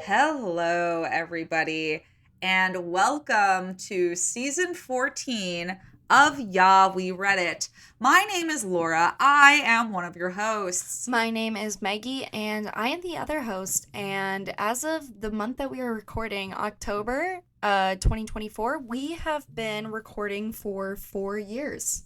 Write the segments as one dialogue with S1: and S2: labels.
S1: Hello, everybody, and welcome to season 14 of Yeah, We Read It. My name is Laura. I am one of your hosts.
S2: My name is Maggie, and I am the other host. And as of the month that we are recording, October 2024, we have been recording for 4 years.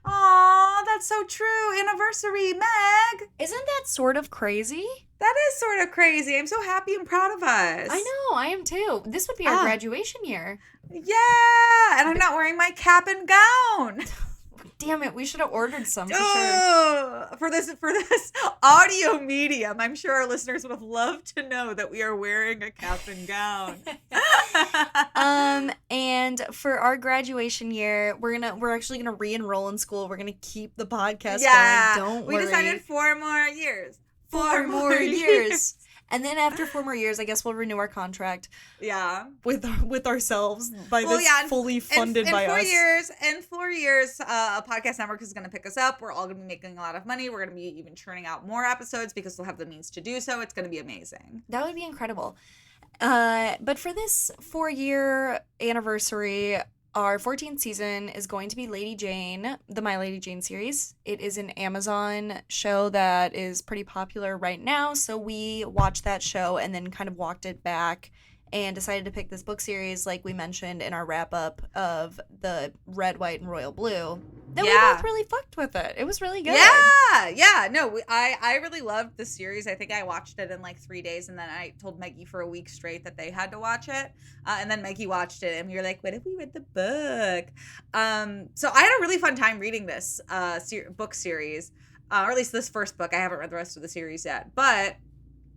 S1: Aw, that's so true. Anniversary, Meg.
S2: Isn't that sort of crazy?
S1: That is sort of crazy. I'm so happy and proud of us.
S2: I know, I am too. This would be our graduation year.
S1: Yeah, and I'm not wearing my cap and gown.
S2: Damn it, we should have ordered some for sure.
S1: For this audio medium, I'm sure our listeners would have loved to know that we are wearing a cap and gown.
S2: And for our graduation year, we're actually gonna re-enroll in school. We're gonna keep the podcast going. Don't worry.
S1: We decided 4 more years.
S2: 4 more years. And then after 4 more years, I guess we'll renew our contract.
S1: Yeah.
S2: With ourselves by fully funded by us.
S1: In 4 years, a podcast network is going to pick us up. We're all going to be making a lot of money. We're going to be even churning out more episodes because we'll have the means to do so. It's going to be amazing.
S2: That would be incredible. But for this 4-year anniversary, our 14th season is going to be Lady Jane, the My Lady Jane series. It is an Amazon show that is pretty popular right now, so we watched that show and then kind of walked it back and decided to pick this book series, like we mentioned in our wrap-up of the Red, White, and Royal Blue. Then we both really fucked with it. It was really good.
S1: Yeah. No, I really loved the series. I think I watched it in like 3 days, and then I told Maggie for a week straight that they had to watch it. And then Maggie watched it, and we were like, what if we read the book? So I had a really fun time reading this book series, or at least this first book. I haven't read the rest of the series yet, but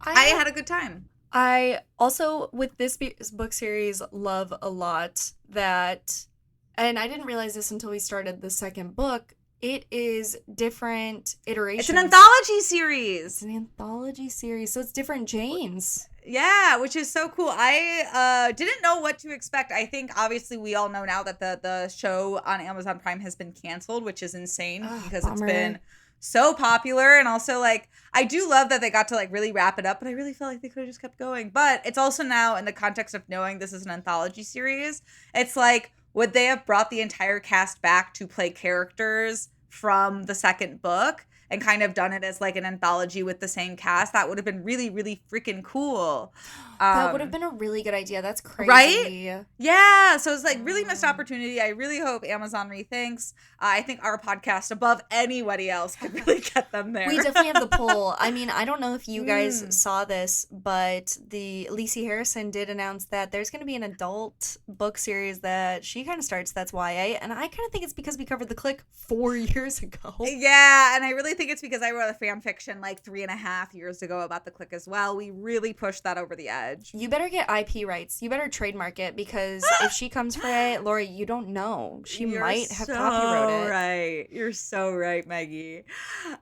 S1: I had a good time.
S2: I also, with this book series, love a lot that, and I didn't realize this until we started the second book, it is different iterations.
S1: It's an anthology series.
S2: It's an anthology series, so it's different Janes.
S1: Yeah, which is so cool. I didn't know what to expect. I think, obviously, we all know now that the show on Amazon Prime has been canceled, which is insane because
S2: bummer.
S1: It's been so popular. And also, like, I do love that they got to, like, really wrap it up, but I really felt like they could have just kept going. But it's also now, in the context of knowing this is an anthology series, it's like, would they have brought the entire cast back to play characters from the second book and kind of done it as like an anthology with the same cast? That would have been really, really freaking cool.
S2: That would have been a really good idea. That's crazy.
S1: Right? Yeah. So it's like really missed opportunity. I really hope Amazon rethinks. I think our podcast above anybody else could really get them there.
S2: We definitely have the pull. I mean, I don't know if you guys saw this, but the Lacey Harrison did announce that there's going to be an adult book series that she kind of starts that's YA. And I kind of think it's because we covered The Click 4 years ago.
S1: Yeah. And I really think it's because I wrote a fan fiction like 3.5 years ago about The Click as well. We really pushed that over the edge.
S2: You better get IP rights. You better trademark it, because if she comes for it, Lori, you don't know. She might have copyrighted it.
S1: Right. You're so right, Maggie.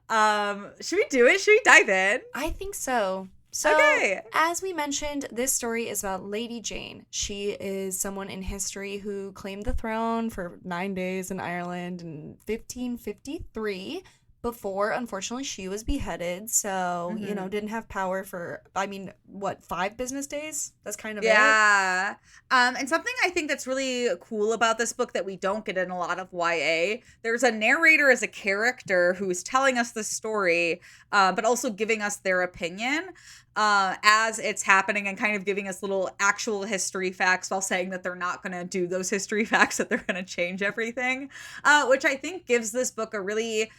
S1: Should we do it? Should we dive in?
S2: I think so. So,
S1: okay.
S2: As we mentioned, this story is about Lady Jane. She is someone in history who claimed the throne for 9 days in Ireland in 1553. Before, unfortunately, she was beheaded, so, didn't have power for, 5 business days? That's kind of it.
S1: Yeah. And something I think that's really cool about this book that we don't get in a lot of YA, there's a narrator as a character who's telling us the story, but also giving us their opinion as it's happening and kind of giving us little actual history facts while saying that they're not going to do those history facts, that they're going to change everything, which I think gives this book a really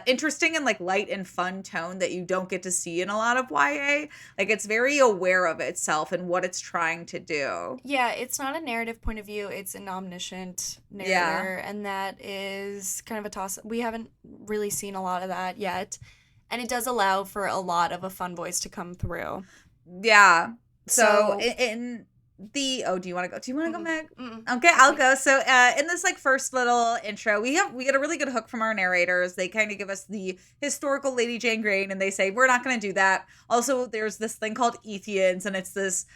S1: interesting and like light and fun tone that you don't get to see in a lot of YA. Like, it's very aware of itself and what it's trying to do.
S2: Yeah, it's not a narrative point of view. It's an omniscient narrator, and that is kind of a toss. We haven't really seen a lot of that yet. And it does allow for a lot of a fun voice to come through.
S1: Yeah. So in the do you want to go? Do you want to go, Meg? Okay, I'll go. So in this like first little intro, we get a really good hook from our narrators. They kind of give us the historical Lady Jane Grey, and they say we're not going to do that. Also, there's this thing called Ethians, and it's this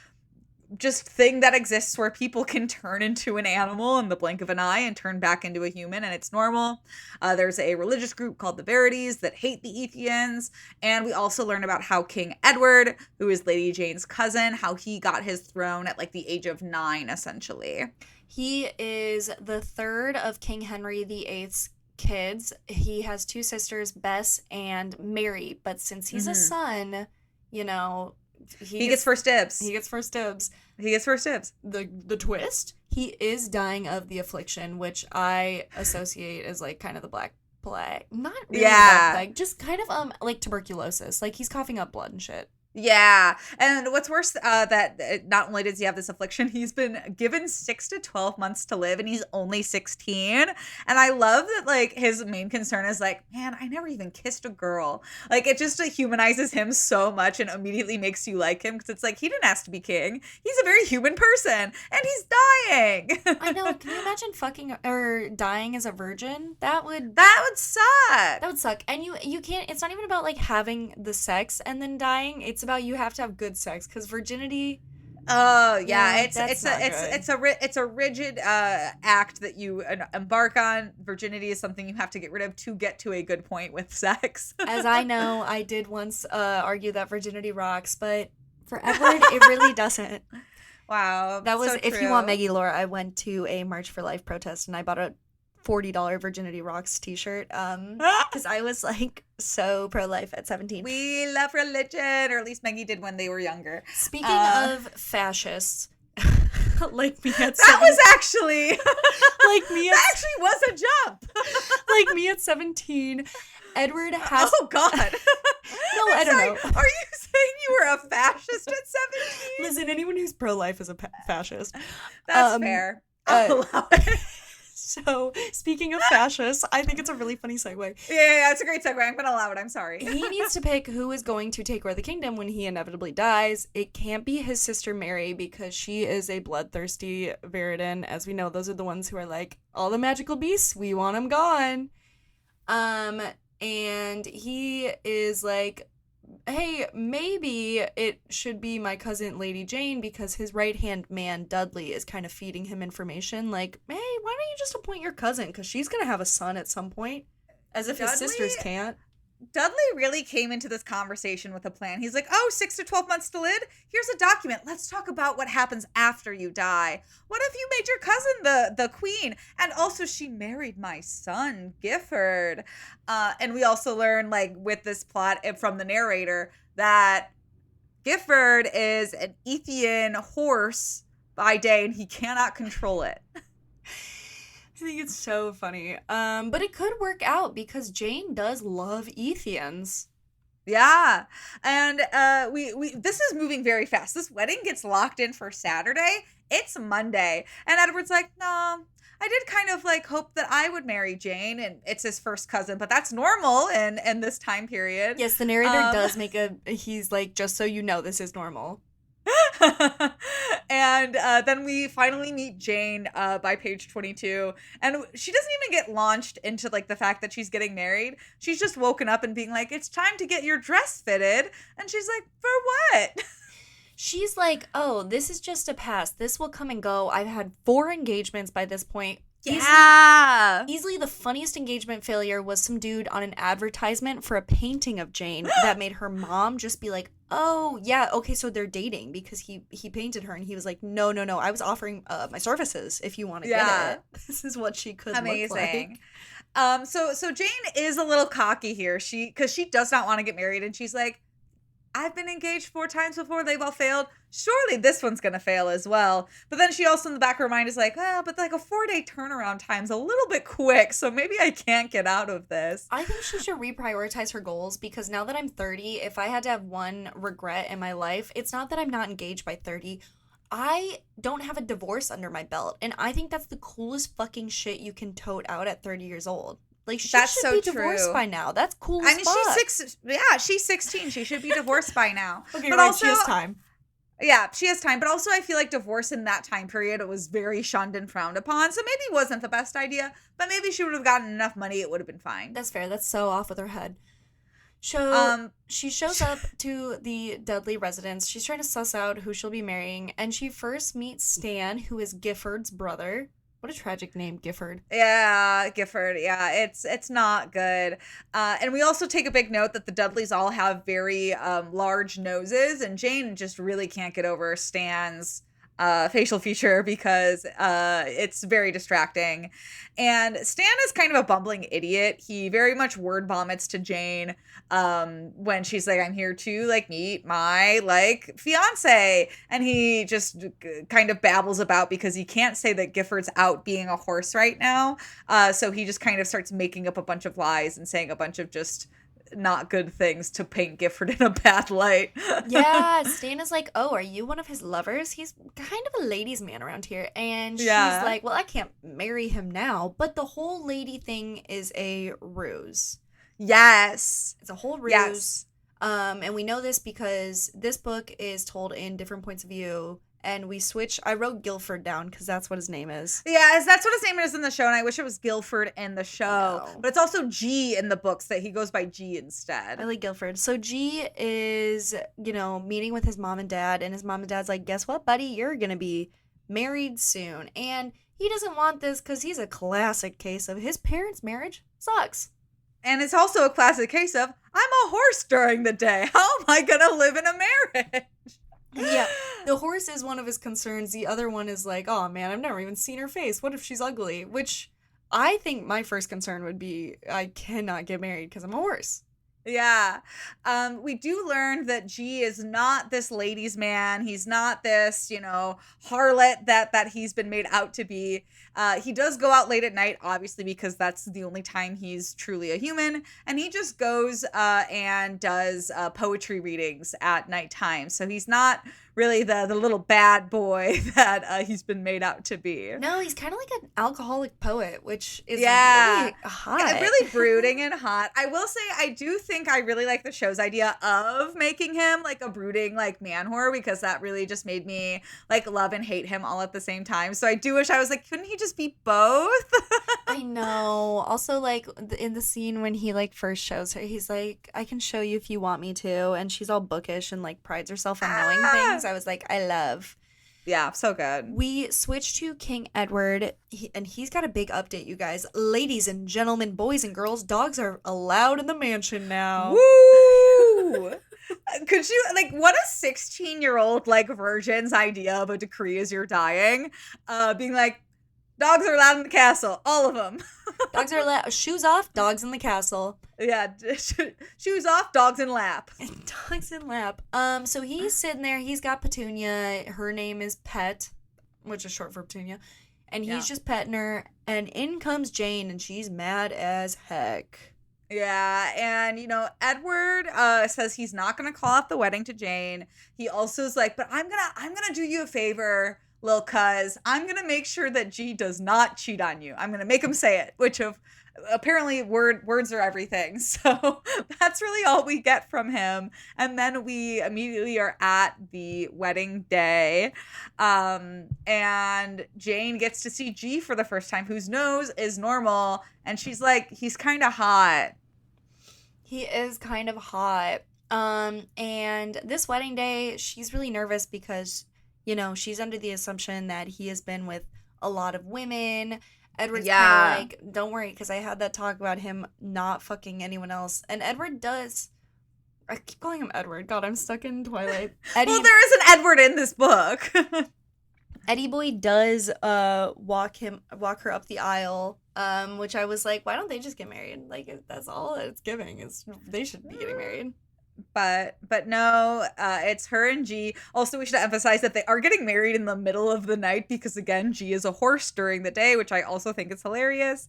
S1: just thing that exists where people can turn into an animal in the blink of an eye and turn back into a human, and it's normal. There's a religious group called the Verities that hate the Ethians, and we also learn about how King Edward, who is Lady Jane's cousin, how he got his throne at like the age of 9, essentially.
S2: He is the third of King Henry VIII's kids. He has 2 sisters, Bess and Mary, but since he's a son, you know,
S1: he gets first dibs.
S2: He gets first dibs.
S1: He gets first dibs.
S2: The twist, he is dying of the affliction, which I associate as like kind of the Black Plague. Not really Black Plague, just kind of like tuberculosis. Like he's coughing up blood and shit.
S1: Yeah. And what's worse, that not only does he have this affliction, he's been given 6 to 12 months to live, and he's only 16. And I love that, like, his main concern is like, man, I never even kissed a girl. Like, it just humanizes him so much and immediately makes you like him, because it's like, he didn't ask to be king. He's a very human person, and he's dying.
S2: I know. Can you imagine fucking or dying as a virgin? That would
S1: suck.
S2: That would suck. And you can't, it's not even about like having the sex and then dying. It's about you have to have good sex, because virginity.
S1: Oh yeah, it's a rigid act that you embark on. Virginity is something you have to get rid of to get to a good point with sex.
S2: As I know, I did once argue that virginity rocks, but for Edward, it really doesn't.
S1: Wow,
S2: that was
S1: so
S2: if
S1: true.
S2: you want Maggie lore. I went to a March for Life protest and I bought a $40 Virginity Rocks t-shirt because I was like so pro-life at 17.
S1: We love religion, or at least Maggie did when they were younger.
S2: Speaking of fascists, like me at 17.
S1: That was actually
S2: like me at,
S1: that actually was a jump.
S2: Like me at 17, Edward has
S1: oh god.
S2: No, I don't know.
S1: Are you saying you were a fascist at 17?
S2: Listen, anyone who's pro-life is a fascist.
S1: That's fair. I'll allow it.
S2: So, speaking of fascists, I think it's a really funny segue.
S1: Yeah, it's a great segue. I'm going to allow it. I'm sorry.
S2: He needs to pick who is going to take over the kingdom when he inevitably dies. It can't be his sister Mary, because she is a bloodthirsty Veridan. As we know, those are the ones who are like, all the magical beasts, we want them gone. And he is like, hey, maybe it should be my cousin Lady Jane, because his right-hand man, Dudley, is kind of feeding him information. Like, hey, why don't you just appoint your cousin? Because she's going to have a son at some point. As if his sisters can't.
S1: Dudley really came into this conversation with a plan. He's like, oh, 6 to 12 months to live? Here's a document. Let's talk about what happens after you die. What if you made your cousin the queen? And also she married my son, Gifford. And we also learn, like, with this plot from the narrator, that Gifford is an Ethian horse by day and he cannot control it.
S2: I think it's so funny. But it could work out because Jane does love Ethians.
S1: Yeah. And we this is moving very fast. This wedding gets locked in for Saturday. It's Monday. And Edward's like, no, I did kind of like hope that I would marry Jane, and it's his first cousin, but that's normal in this time period.
S2: Yes, the narrator does make he's like, just so you know, this is normal.
S1: And then we finally meet Jane by page 22, and she doesn't even get launched into like the fact that she's getting married. She's just woken up and being like, it's time to get your dress fitted, and she's like, for what?
S2: She's like, oh, this is just a past, this will come and go. I've had 4 engagements by this point.
S1: Yeah.
S2: Easily the funniest engagement failure was some dude on an advertisement for a painting of Jane that made her mom just be like, oh, yeah, okay, so they're dating, because he painted her, and he was like, no, I was offering my services if you want to get it. This is what she could look like.
S1: So Jane is a little cocky here. Because she does not want to get married, and she's like, I've been engaged 4 times before. They've all failed. Surely this one's going to fail as well. But then she also in the back of her mind is like, but like a 4-day turnaround time's a little bit quick. So maybe I can't get out of this.
S2: I think she should reprioritize her goals, because now that I'm 30, if I had to have one regret in my life, it's not that I'm not engaged by 30. I don't have a divorce under my belt. And I think that's the coolest fucking shit you can tote out at 30 years old. Like, she should be divorced by now. That's cool as fuck.
S1: She's 16. She should be divorced by now.
S2: Okay, but right, she has time.
S1: Yeah, she has time. But also, I feel like divorce in that time period, it was very shunned and frowned upon. So maybe it wasn't the best idea. But maybe she would have gotten enough money, it would have been fine.
S2: That's fair. That's so off with her head. So
S1: Um,
S2: she shows up to the Dudley residence. She's trying to suss out who she'll be marrying, and she first meets Stan, who is Gifford's brother. What a tragic name, Gifford.
S1: Yeah, Gifford. Yeah, it's not good. And we also take a big note that the Dudleys all have very large noses, and Jane just really can't get over Stan's facial feature because it's very distracting. And Stan is kind of a bumbling idiot. He very much word vomits to Jane when she's like, I'm here to like meet my like fiance, and he just kind of babbles about because he can't say that Gifford's out being a horse right now, so he just kind of starts making up a bunch of lies and saying a bunch of just not good things to paint Gifford in a bad light.
S2: Yeah, Stan is like, oh, are you one of his lovers? He's kind of a ladies' man around here. And she's
S1: Yeah.
S2: like, well, I can't marry him now. But the whole lady thing is a ruse.
S1: Yes.
S2: It's a whole ruse.
S1: Yes.
S2: And we know this because this book is told in different points of view. And we switch. I wrote Guilford down because that's what his name is.
S1: Yeah, that's what his name is in the show, and I wish it was Guilford in the show.
S2: No.
S1: But it's also G in the books that he goes by G instead.
S2: I like Guilford. So G is, meeting with his mom and dad. And his mom and dad's like, guess what, buddy? You're going to be married soon. And he doesn't want this because he's a classic case of his parents' marriage sucks.
S1: And it's also a classic case of, I'm a horse during the day. How am I going to live in a marriage?
S2: Yeah, the horse is one of his concerns. The other one is like, oh man, I've never even seen her face. What if she's ugly? Which I think my first concern would be, I cannot get married because I'm a horse.
S1: Yeah. We do learn that G is not this ladies' man. He's not this, harlot that he's been made out to be. He does go out late at night, obviously, because that's the only time he's truly a human. And he just goes and does poetry readings at nighttime. So he's not really the little bad boy that he's been made out to be.
S2: No, he's kind of like an alcoholic poet, which is
S1: Yeah.
S2: really hot.
S1: Yeah, really brooding and hot. I will say I do think I really like the show's idea of making him like a brooding like man whore, because that really just made me like love and hate him all at the same time. So I do wish I was like, couldn't he just be both?
S2: I know. Also, like in the scene when he like first shows her, he's like, "I can show you if you want me to," and she's all bookish and like prides herself on knowing things. I was like, I love.
S1: Yeah, so good.
S2: We switch to King Edward, and he's got a big update, you guys. Ladies and gentlemen, boys and girls, dogs are allowed in the mansion now.
S1: Woo! Could you, like, what a 16-year-old, like, virgin's idea of a decree as you're dying. Being like, dogs are allowed in the castle. All of them.
S2: Dogs are allowed. Shoes off, dogs in the castle.
S1: Yeah, shoes off, dogs in lap.
S2: Dogs in lap. So he's sitting there. He's got Petunia. Her name is Pet, which is short for Petunia. And he's just petting her. And in comes Jane, and she's mad as heck.
S1: Yeah, and Edward says he's not gonna call off the wedding to Jane. He also is like, but I'm gonna do you a favor, Lil Cuz. I'm gonna make sure that G does not cheat on you. I'm gonna make him say it, which apparently words are everything. So that's really all we get from him. And then we immediately are at the wedding day. And Jane gets to see G for the first time, whose nose is normal. And she's like, he's kind of hot.
S2: He is kind of hot. And this wedding day, she's really nervous because, she's under the assumption that he has been with a lot of women. Edward's kind of like, don't worry, because I had that talk about him not fucking anyone else. And Edward does. I keep calling him Edward. God, I'm stuck in Twilight.
S1: Well, there is an Edward in this book.
S2: Eddie Boy does walk her up the aisle, which I was like, why don't they just get married? Like, that's all it's giving is they should be getting married.
S1: But no, it's her and G. Also, we should emphasize that they are getting married in the middle of the night because, again, G is a horse during the day, which I also think is hilarious.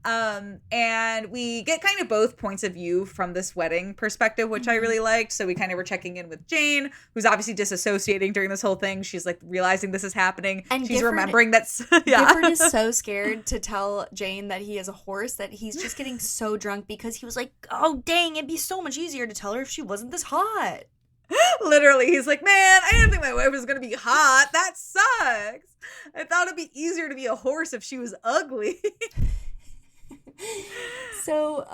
S1: And we get kind of both points of view from this wedding perspective, which I really liked. So we kind of were checking in with Jane, who's obviously disassociating during this whole thing. She's like realizing this is happening.
S2: And
S1: she's
S2: Gifford,
S1: remembering that's
S2: Gifford is so scared to tell Jane that he is a horse that he's just getting so drunk because he was like, oh dang, it'd be so much easier to tell her if she wasn't this hot.
S1: Literally, he's like, man, I didn't think my wife was gonna be hot. That sucks. I thought it'd be easier to be a horse if she was ugly.
S2: So,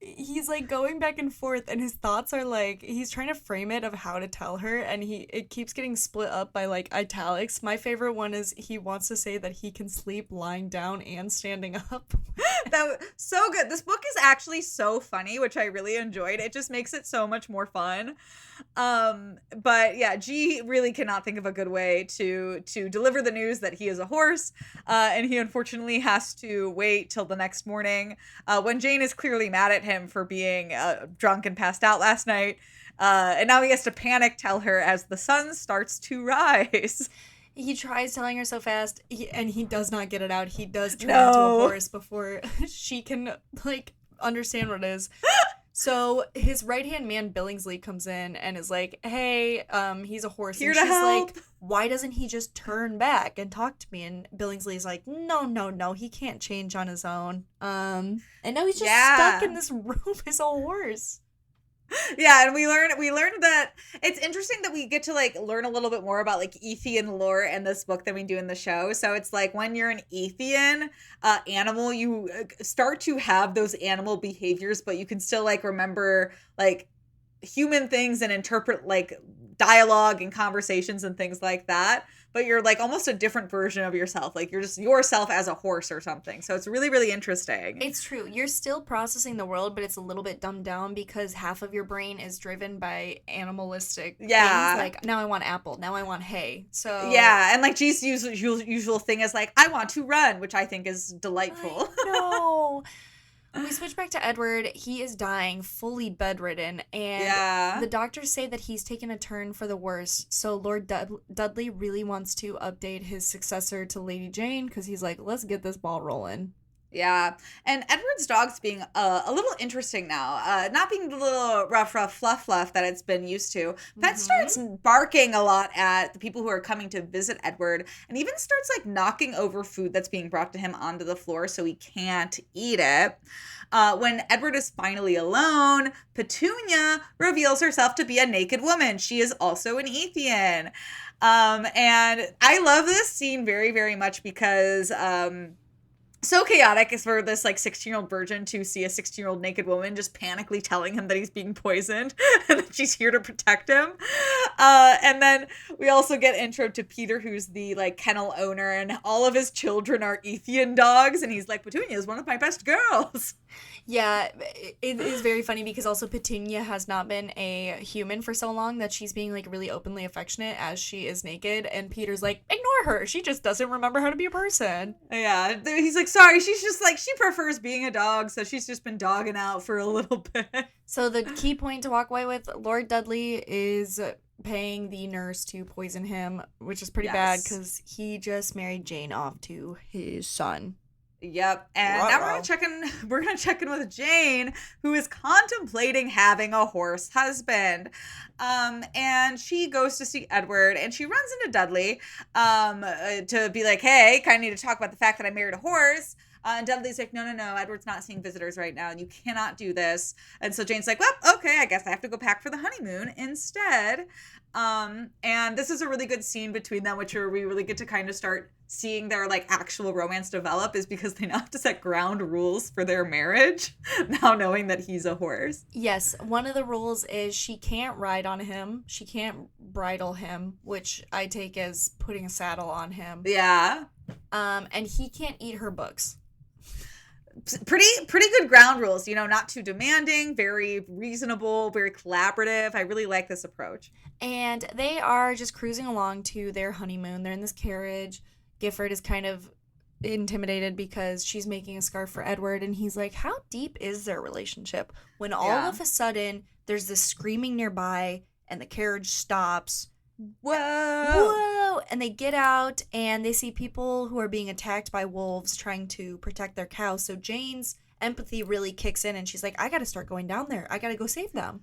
S2: he's like going back and forth, and his thoughts are like he's trying to frame it of how to tell her, and it keeps getting split up by like italics. My favorite one is he wants to say that he can sleep lying down and standing up.
S1: That was so good. This book is actually so funny, which I really enjoyed. It just makes it so much more fun. But yeah, G really cannot think of a good way to deliver the news that he is a horse, and he unfortunately has to wait till the next morning, when Jane is clearly mad at him for being drunk and passed out last night, and now he has to panic tell her as the sun starts to rise.
S2: He tries telling her so fast, and he does not get it out. He does turn into a
S1: No.
S2: horse before she can like understand what it is. So his right-hand man Billingsley comes in and is like, "Hey, he's a horse."
S1: Here
S2: and
S1: to
S2: she's
S1: help.
S2: like, "Why doesn't he just turn back and talk to me?" And Billingsley's like, "No, no, no, he can't change on his own." And now he's just stuck in this room as a horse.
S1: Yeah, and we learned that it's interesting that we get to like learn a little bit more about like Ethian lore in this book than we do in the show. So it's like when you're an Ethian animal, you start to have those animal behaviors, but you can still like remember like human things and interpret like dialogue and conversations and things like that. But you're like almost a different version of yourself. Like you're just yourself as a horse or something. So it's really, really interesting.
S2: It's true. You're still processing the world, but it's a little bit dumbed down because half of your brain is driven by animalistic things. Like, now I want apple. Now I want hay. So
S1: yeah, and like G's usual thing is like, I want to run, which I think is delightful.
S2: No. We switch back to Edward. He is dying, fully bedridden, and the doctors say that he's taken a turn for the worse. So Lord Dudley really wants to update his successor to Lady Jane because he's like, let's get this ball rolling.
S1: Yeah, and Edward's dog's being a little interesting now, not being the little rough fluff that it's been used to. Pet starts barking a lot at the people who are coming to visit Edward, and even starts like knocking over food that's being brought to him onto the floor so he can't eat it. When Edward is finally alone, Petunia reveals herself to be a naked woman. She is also an Ethian. And I love this scene very, very much because so chaotic is for this like 16-year-old virgin to see a 16-year-old naked woman just panically telling him that he's being poisoned and that she's here to protect him. And then we also get intro to Peter, who's the like kennel owner, and all of his children are Ethian dogs, and he's like, Petunia is one of my best girls.
S2: Yeah, it is very funny because also Petunia has not been a human for so long that she's being like really openly affectionate as she is naked, and Peter's like, ignore her, she just doesn't remember how to be a person.
S1: Yeah, he's like, sorry, she's just like, she prefers being a dog, so she's just been dogging out for a little bit.
S2: So the key point to walk away with, Lord Dudley is paying the nurse to poison him, which is pretty bad because he just married Jane off to his son.
S1: Yep, and now we're gonna check in with Jane, who is contemplating having a horse husband. And she goes to see Edward, and she runs into Dudley to be like, hey, kind of need to talk about the fact that I married a horse. And Dudley's like, no, Edward's not seeing visitors right now, and you cannot do this. And so Jane's like, well, okay, I guess I have to go pack for the honeymoon instead. And this is a really good scene between them, which we really get to kind of start seeing their like actual romance develop, is because they now have to set ground rules for their marriage, now knowing that he's a horse.
S2: Yes, one of the rules is she can't ride on him, she can't bridle him, which I take as putting a saddle on him.
S1: Yeah.
S2: And he can't eat her books.
S1: Pretty good ground rules, you know, not too demanding, very reasonable, very collaborative. I really like this approach.
S2: And they are just cruising along to their honeymoon. They're in this carriage. Gifford is kind of intimidated because she's making a scarf for Edward, and he's like, how deep is their relationship? When all of a sudden there's this screaming nearby and the carriage stops. Whoa! And they get out and they see people who are being attacked by wolves trying to protect their cows. So Jane's empathy really kicks in, and she's like, I gotta start going down there. I gotta go save them.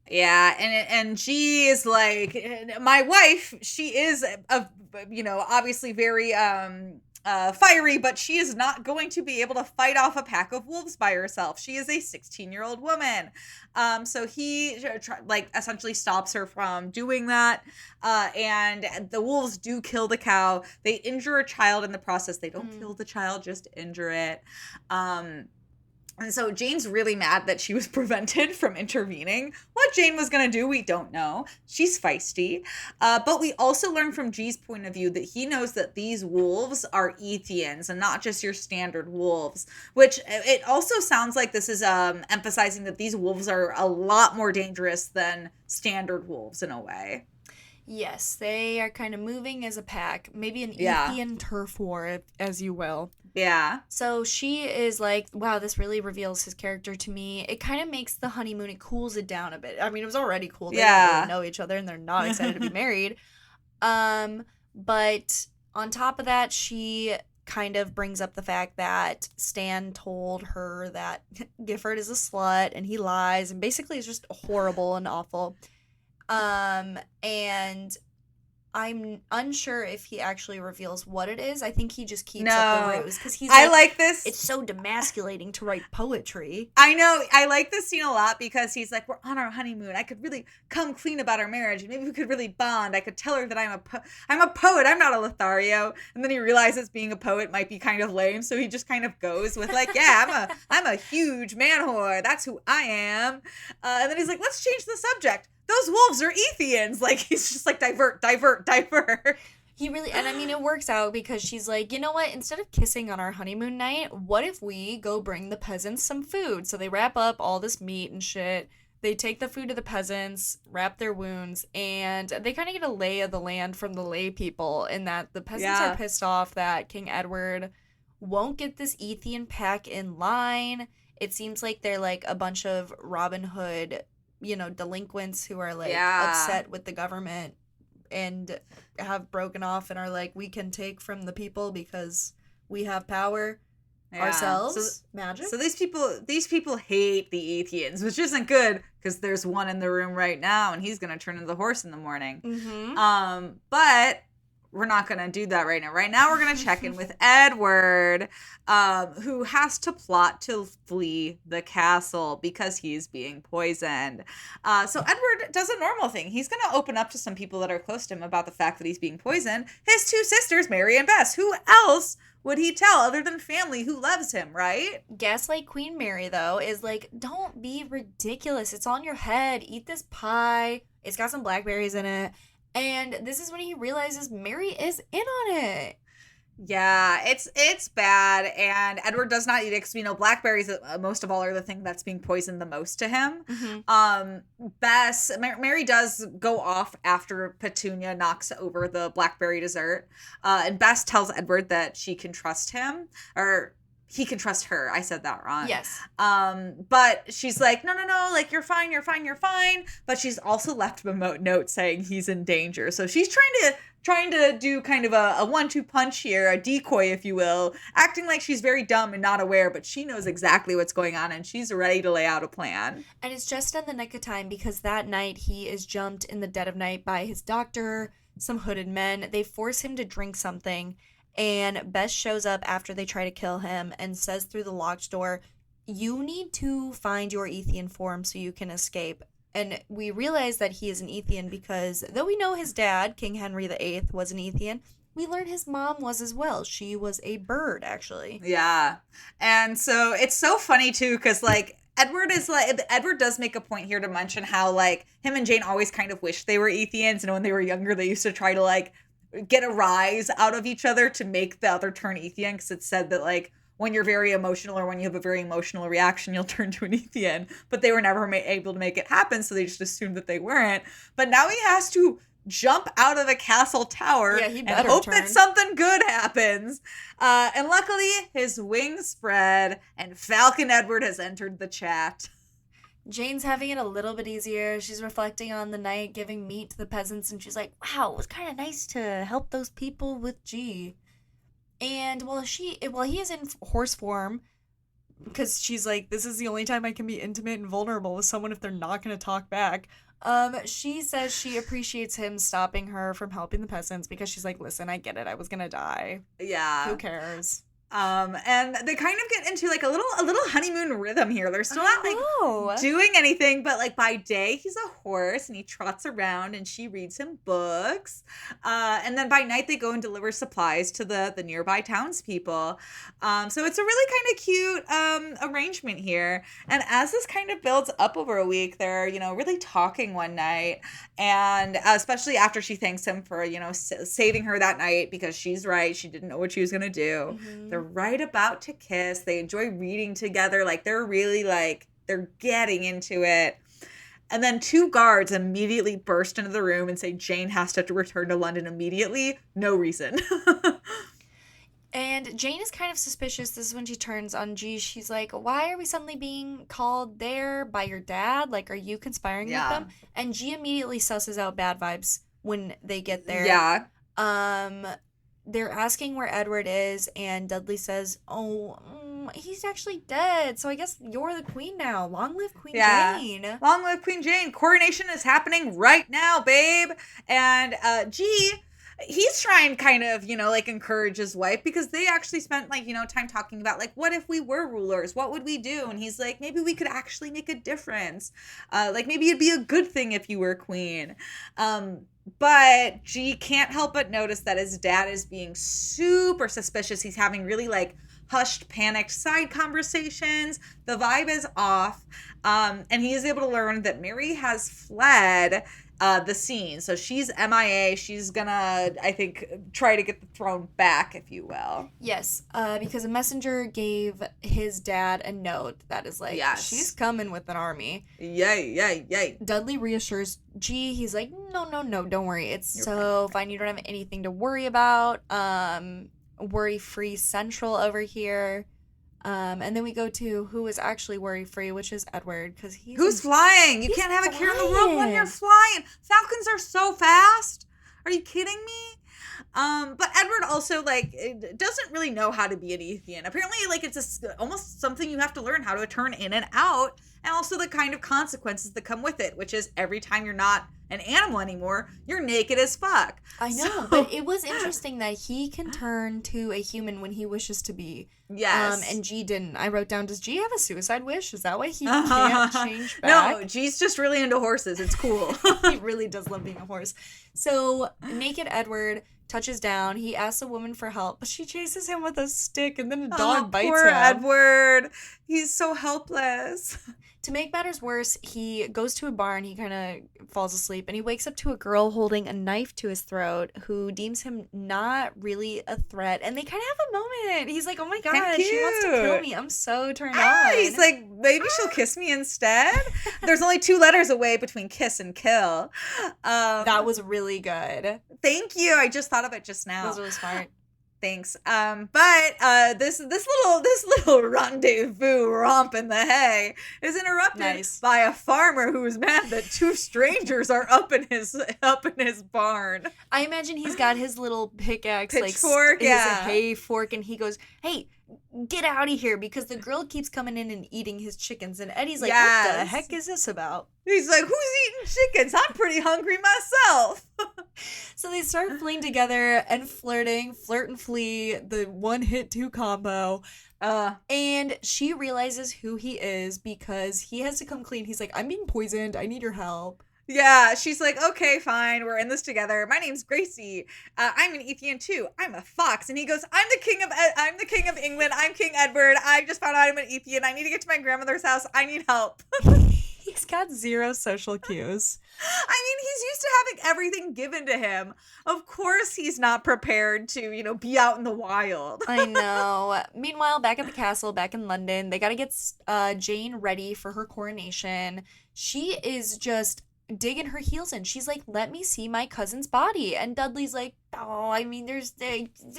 S1: Yeah, and she is like, my wife, she is, obviously very fiery, but she is not going to be able to fight off a pack of wolves by herself. She is a 16-year-old woman. So he like essentially stops her from doing that. And the wolves do kill the cow. They injure a child in the process. They don't kill the child, just injure it. And so Jane's really mad that she was prevented from intervening. What Jane was going to do, we don't know. She's feisty. But we also learn from G's point of view that he knows that these wolves are Ethians and not just your standard wolves, which it also sounds like this is emphasizing that these wolves are a lot more dangerous than standard wolves in a way.
S2: Yes, they are kind of moving as a pack. Maybe an Ethian turf war, as you will.
S1: Yeah.
S2: So she is like, wow, this really reveals his character to me. It kind of makes the honeymoon, it cools it down a bit. I mean, it was already cool. They don't really know each other and they're not excited to be married. But on top of that, she kind of brings up the fact that Stan told her that Gifford is a slut and he lies and basically is just horrible and awful. And I'm unsure if he actually reveals what it is. I think he just keeps up the ruse because he's
S1: I like this.
S2: It's so demasculating to write poetry.
S1: I know. I like this scene a lot because he's like, we're on our honeymoon. I could really come clean about our marriage. And maybe we could really bond. I could tell her that I'm a poet. I'm not a Lothario. And then he realizes being a poet might be kind of lame. So he just kind of goes with like, yeah, I'm a huge man whore. That's who I am. And then he's like, let's change the subject. Those wolves are Ethians. Like, he's just like, divert.
S2: He really, and I mean, it works out because she's like, you know what? Instead of kissing on our honeymoon night, what if we go bring the peasants some food? So they wrap up all this meat and shit. They take the food to the peasants, wrap their wounds, and they kind of get a lay of the land from the lay people in that the peasants are pissed off that King Edward won't get this Ethian pack in line. It seems like they're like a bunch of Robin Hood, delinquents who are like upset with the government and have broken off and are like, we can take from the people because we have power ourselves. Magic.
S1: So these people hate the Ethians, which isn't good because there's one in the room right now and he's gonna turn into the horse in the morning.
S2: Mm-hmm.
S1: But we're not going to do that right now. Right now, we're going to check in with Edward, who has to plot to flee the castle because he's being poisoned. So Edward does a normal thing. He's going to open up to some people that are close to him about the fact that he's being poisoned. His two sisters, Mary and Bess. Who else would he tell other than family who loves him, right?
S2: Gaslight Queen Mary, though, is like, don't be ridiculous. It's on your head. Eat this pie. It's got some blackberries in it. And this is when he realizes Mary is in on it.
S1: Yeah, it's bad. And Edward does not eat it because blackberries, most of all, are the thing that's being poisoned the most to him.
S2: Mm-hmm.
S1: Mary does go off after Petunia knocks over the blackberry dessert. And Bess tells Edward that she can trust him, or he can trust her. I said that wrong.
S2: Yes.
S1: But she's like, no, like, you're fine. But she's also left him a note saying he's in danger. So she's trying to do kind of a 1-2 punch here, a decoy, if you will, acting like she's very dumb and not aware, but she knows exactly what's going on and she's ready to lay out a plan.
S2: And it's just in the nick of time because that night he is jumped in the dead of night by his doctor, some hooded men. They force him to drink something. And Bess shows up after they try to kill him and says through the locked door, you need to find your Ethian form so you can escape. And we realize that he is an Ethian because though we know his dad, King Henry VIII, was an Ethian, we learned his mom was as well. She was a bird, actually.
S1: Yeah. And so it's so funny, too, because, like, Edward does make a point here to mention how, like, him and Jane always kind of wish they were Ethians. And when they were younger, they used to try to, like, get a rise out of each other to make the other turn Ethian, because it's said that, like, when you're very emotional or when you have a very emotional reaction, you'll turn to an Ethian. But they were never able to make it happen, so they just assumed that they weren't. But now he has to jump out of the castle tower and hope that something good happens. And luckily, his wings spread, and Falcon Edward has entered the chat.
S2: Jane's having it a little bit easier. She's reflecting on the night, giving meat to the peasants, and she's like, wow, it was kind of nice to help those people with G. And while he is in horse form, because she's like, this is the only time I can be intimate and vulnerable with someone if they're not going to talk back, She says she appreciates him stopping her from helping the peasants because she's like, listen, I get it. I was gonna die.
S1: Yeah.
S2: Who cares?
S1: And they kind of get into like a little honeymoon rhythm here. They're still not like doing anything, but like by day he's a horse and he trots around and she reads him books. And then by night they go and deliver supplies to the nearby townspeople. So it's a really kind of cute arrangement here. And as this kind of builds up over a week, they're, you know, really talking one night, and especially after she thanks him for, you know, saving her that night because she's right, she didn't know what she was gonna do. They're right about to kiss. They enjoy reading together. Like, they're really, like, they're getting into it. And then 2 guards immediately burst into the room and say Jane has to return to London immediately. No reason.
S2: And Jane is kind of suspicious. This is when she turns on G. She's like, why are we suddenly being called there by your dad? Like, are you conspiring with them? And G immediately susses out bad vibes when they get there.
S1: Yeah.
S2: They're asking where Edward is, and Dudley says, he's actually dead, so I guess you're the queen now. Long live Queen Jane.
S1: Long live Queen Jane. Coronation is happening right now, babe. And G, he's trying kind of, you know, like encourage his wife because they actually spent like, you know, time talking about like, what if we were rulers? What would we do? And he's like, maybe we could actually make a difference. Like maybe it'd be a good thing if you were queen. But G can't help but notice that his dad is being super suspicious. He's having really like hushed, panicked side conversations. The vibe is off. And he is able to learn that Mary has fled the scene. So she's MIA. She's gonna, I think, try to get the throne back, if you will.
S2: Yes, because a messenger gave his dad a note that is like, she's coming with an army.
S1: Yay.
S2: Dudley reassures G. He's like, no, don't worry. It's so fine. You don't have anything to worry about. Worry-free Central over here. And then we go to who is actually worry-free, which is Edward, because
S1: who's flying? You can't have a care in the world when you're flying. Falcons are so fast. Are you kidding me? But Edward also, like, doesn't really know how to be an Ethian. Apparently, like, it's almost something you have to learn how to turn in and out, and also the kind of consequences that come with it, which is every time you're not an animal anymore, you're naked as fuck.
S2: I know, but it was interesting that he can turn to a human when he wishes to be.
S1: Yes.
S2: And G didn't. I wrote down, does G have a suicide wish? Is that why he can't change back?
S1: No, G's just really into horses. It's cool.
S2: He really does love being a horse. So, naked Edward touches down. He asks a woman for help, but she chases him with a stick, and then a dog bites
S1: poor
S2: him.
S1: Edward. He's so helpless.
S2: To make matters worse, he goes to a barn, he kind of falls asleep, and he wakes up to a girl holding a knife to his throat who deems him not really a threat. And they kind of have a moment. He's like, oh my god, she wants to kill me. I'm so turned on.
S1: He's like, maybe she'll kiss me instead. There's only 2 letters away between kiss and kill.
S2: That was really good.
S1: Thank you. I just thought of it just now.
S2: That was really smart.
S1: Thanks. But this little rendezvous romp in the hay is interrupted by a farmer who is mad that 2 strangers are up in his barn.
S2: I imagine he's got his little pickaxe,
S1: pitchfork,
S2: his hay fork, and he goes, "Hey, get out of here!" Because the girl keeps coming in and eating his chickens, and Eddie's like, "What the heck is this about?"
S1: He's like, "Who's eating chickens? I'm pretty hungry myself."
S2: So they start fleeing together and flirting, flirt and flee, the 1-hit 2 combo. And she realizes who he is because he has to come clean. He's like, I'm being poisoned. I need your help.
S1: Yeah, she's like, okay, fine, we're in this together. My name's Gracie. I'm an Ethian too. I'm a fox. And he goes, I'm the king of England. I'm King Edward. I just found out I'm an Ethian. I need to get to my grandmother's house. I need help.
S2: He's got 0 social cues.
S1: I mean, he's used to having everything given to him. Of course he's not prepared to, be out in the wild.
S2: I know. Meanwhile, back at the castle, back in London, they got to get Jane ready for her coronation. She is just digging her heels in. She's like, let me see my cousin's body. And Dudley's like, oh, I mean, there's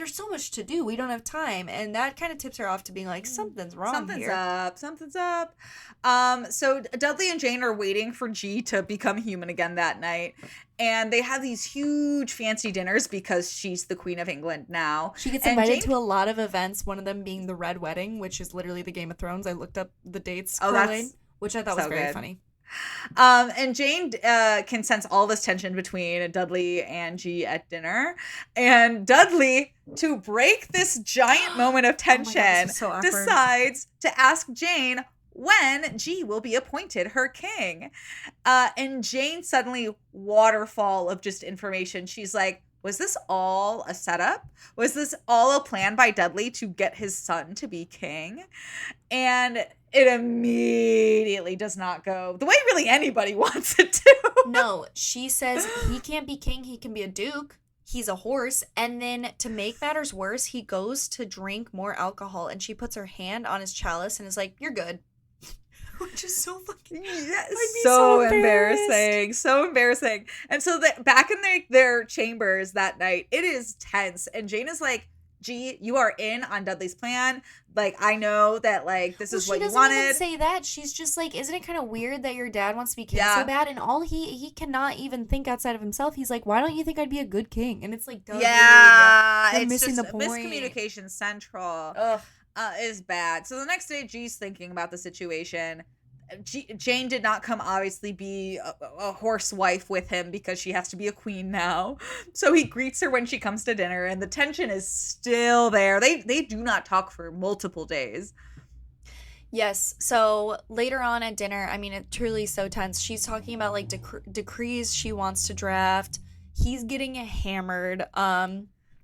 S2: so much to do. We don't have time. And that kind of tips her off to being like, something's wrong here.
S1: Something's up. So Dudley and Jane are waiting for G to become human again that night. And they have these huge fancy dinners because she's the Queen of England now.
S2: She gets invited to a lot of events, one of them being the Red Wedding, which is literally the Game of Thrones. I looked up the dates, which I thought was very funny.
S1: And Jane can sense all this tension between Dudley and G at dinner. And Dudley, to break this giant moment of
S2: Oh my God, this
S1: tension,
S2: was so awkward.
S1: decides to ask Jane when G will be appointed her king. And Jane suddenly waterfall of just information. She's like, was this all a setup? Was this all a plan by Dudley to get his son to be king? And it immediately does not go the way really anybody wants it to.
S2: No, she says he can't be king, he can be a duke. He's a horse. And then to make matters worse, he goes to drink more alcohol and she puts her hand on his chalice and is like, you're good. Which is so fucking
S1: So embarrassing. So embarrassing. And so that back in their chambers that night, it is tense. And Jane is like, G, you are in on Dudley's plan. Like, I know that, like, this is what you wanted.
S2: She doesn't even say that. She's just like, isn't it kind of weird that your dad wants to be king so bad? And all he cannot even think outside of himself. He's like, why don't you think I'd be a good king? And it's like, Dudley,
S1: it's
S2: missing
S1: just
S2: the point.
S1: Miscommunication central. Is bad. So the next day, G's thinking about the situation. Jane did not come obviously be a horse wife with him because she has to be a queen now. So he greets her when she comes to dinner, and the tension is still there. They do not talk for multiple days.
S2: Yes. So later on at dinner, I mean, it truly is so tense. She's talking about like decrees she wants to draft. He's getting hammered.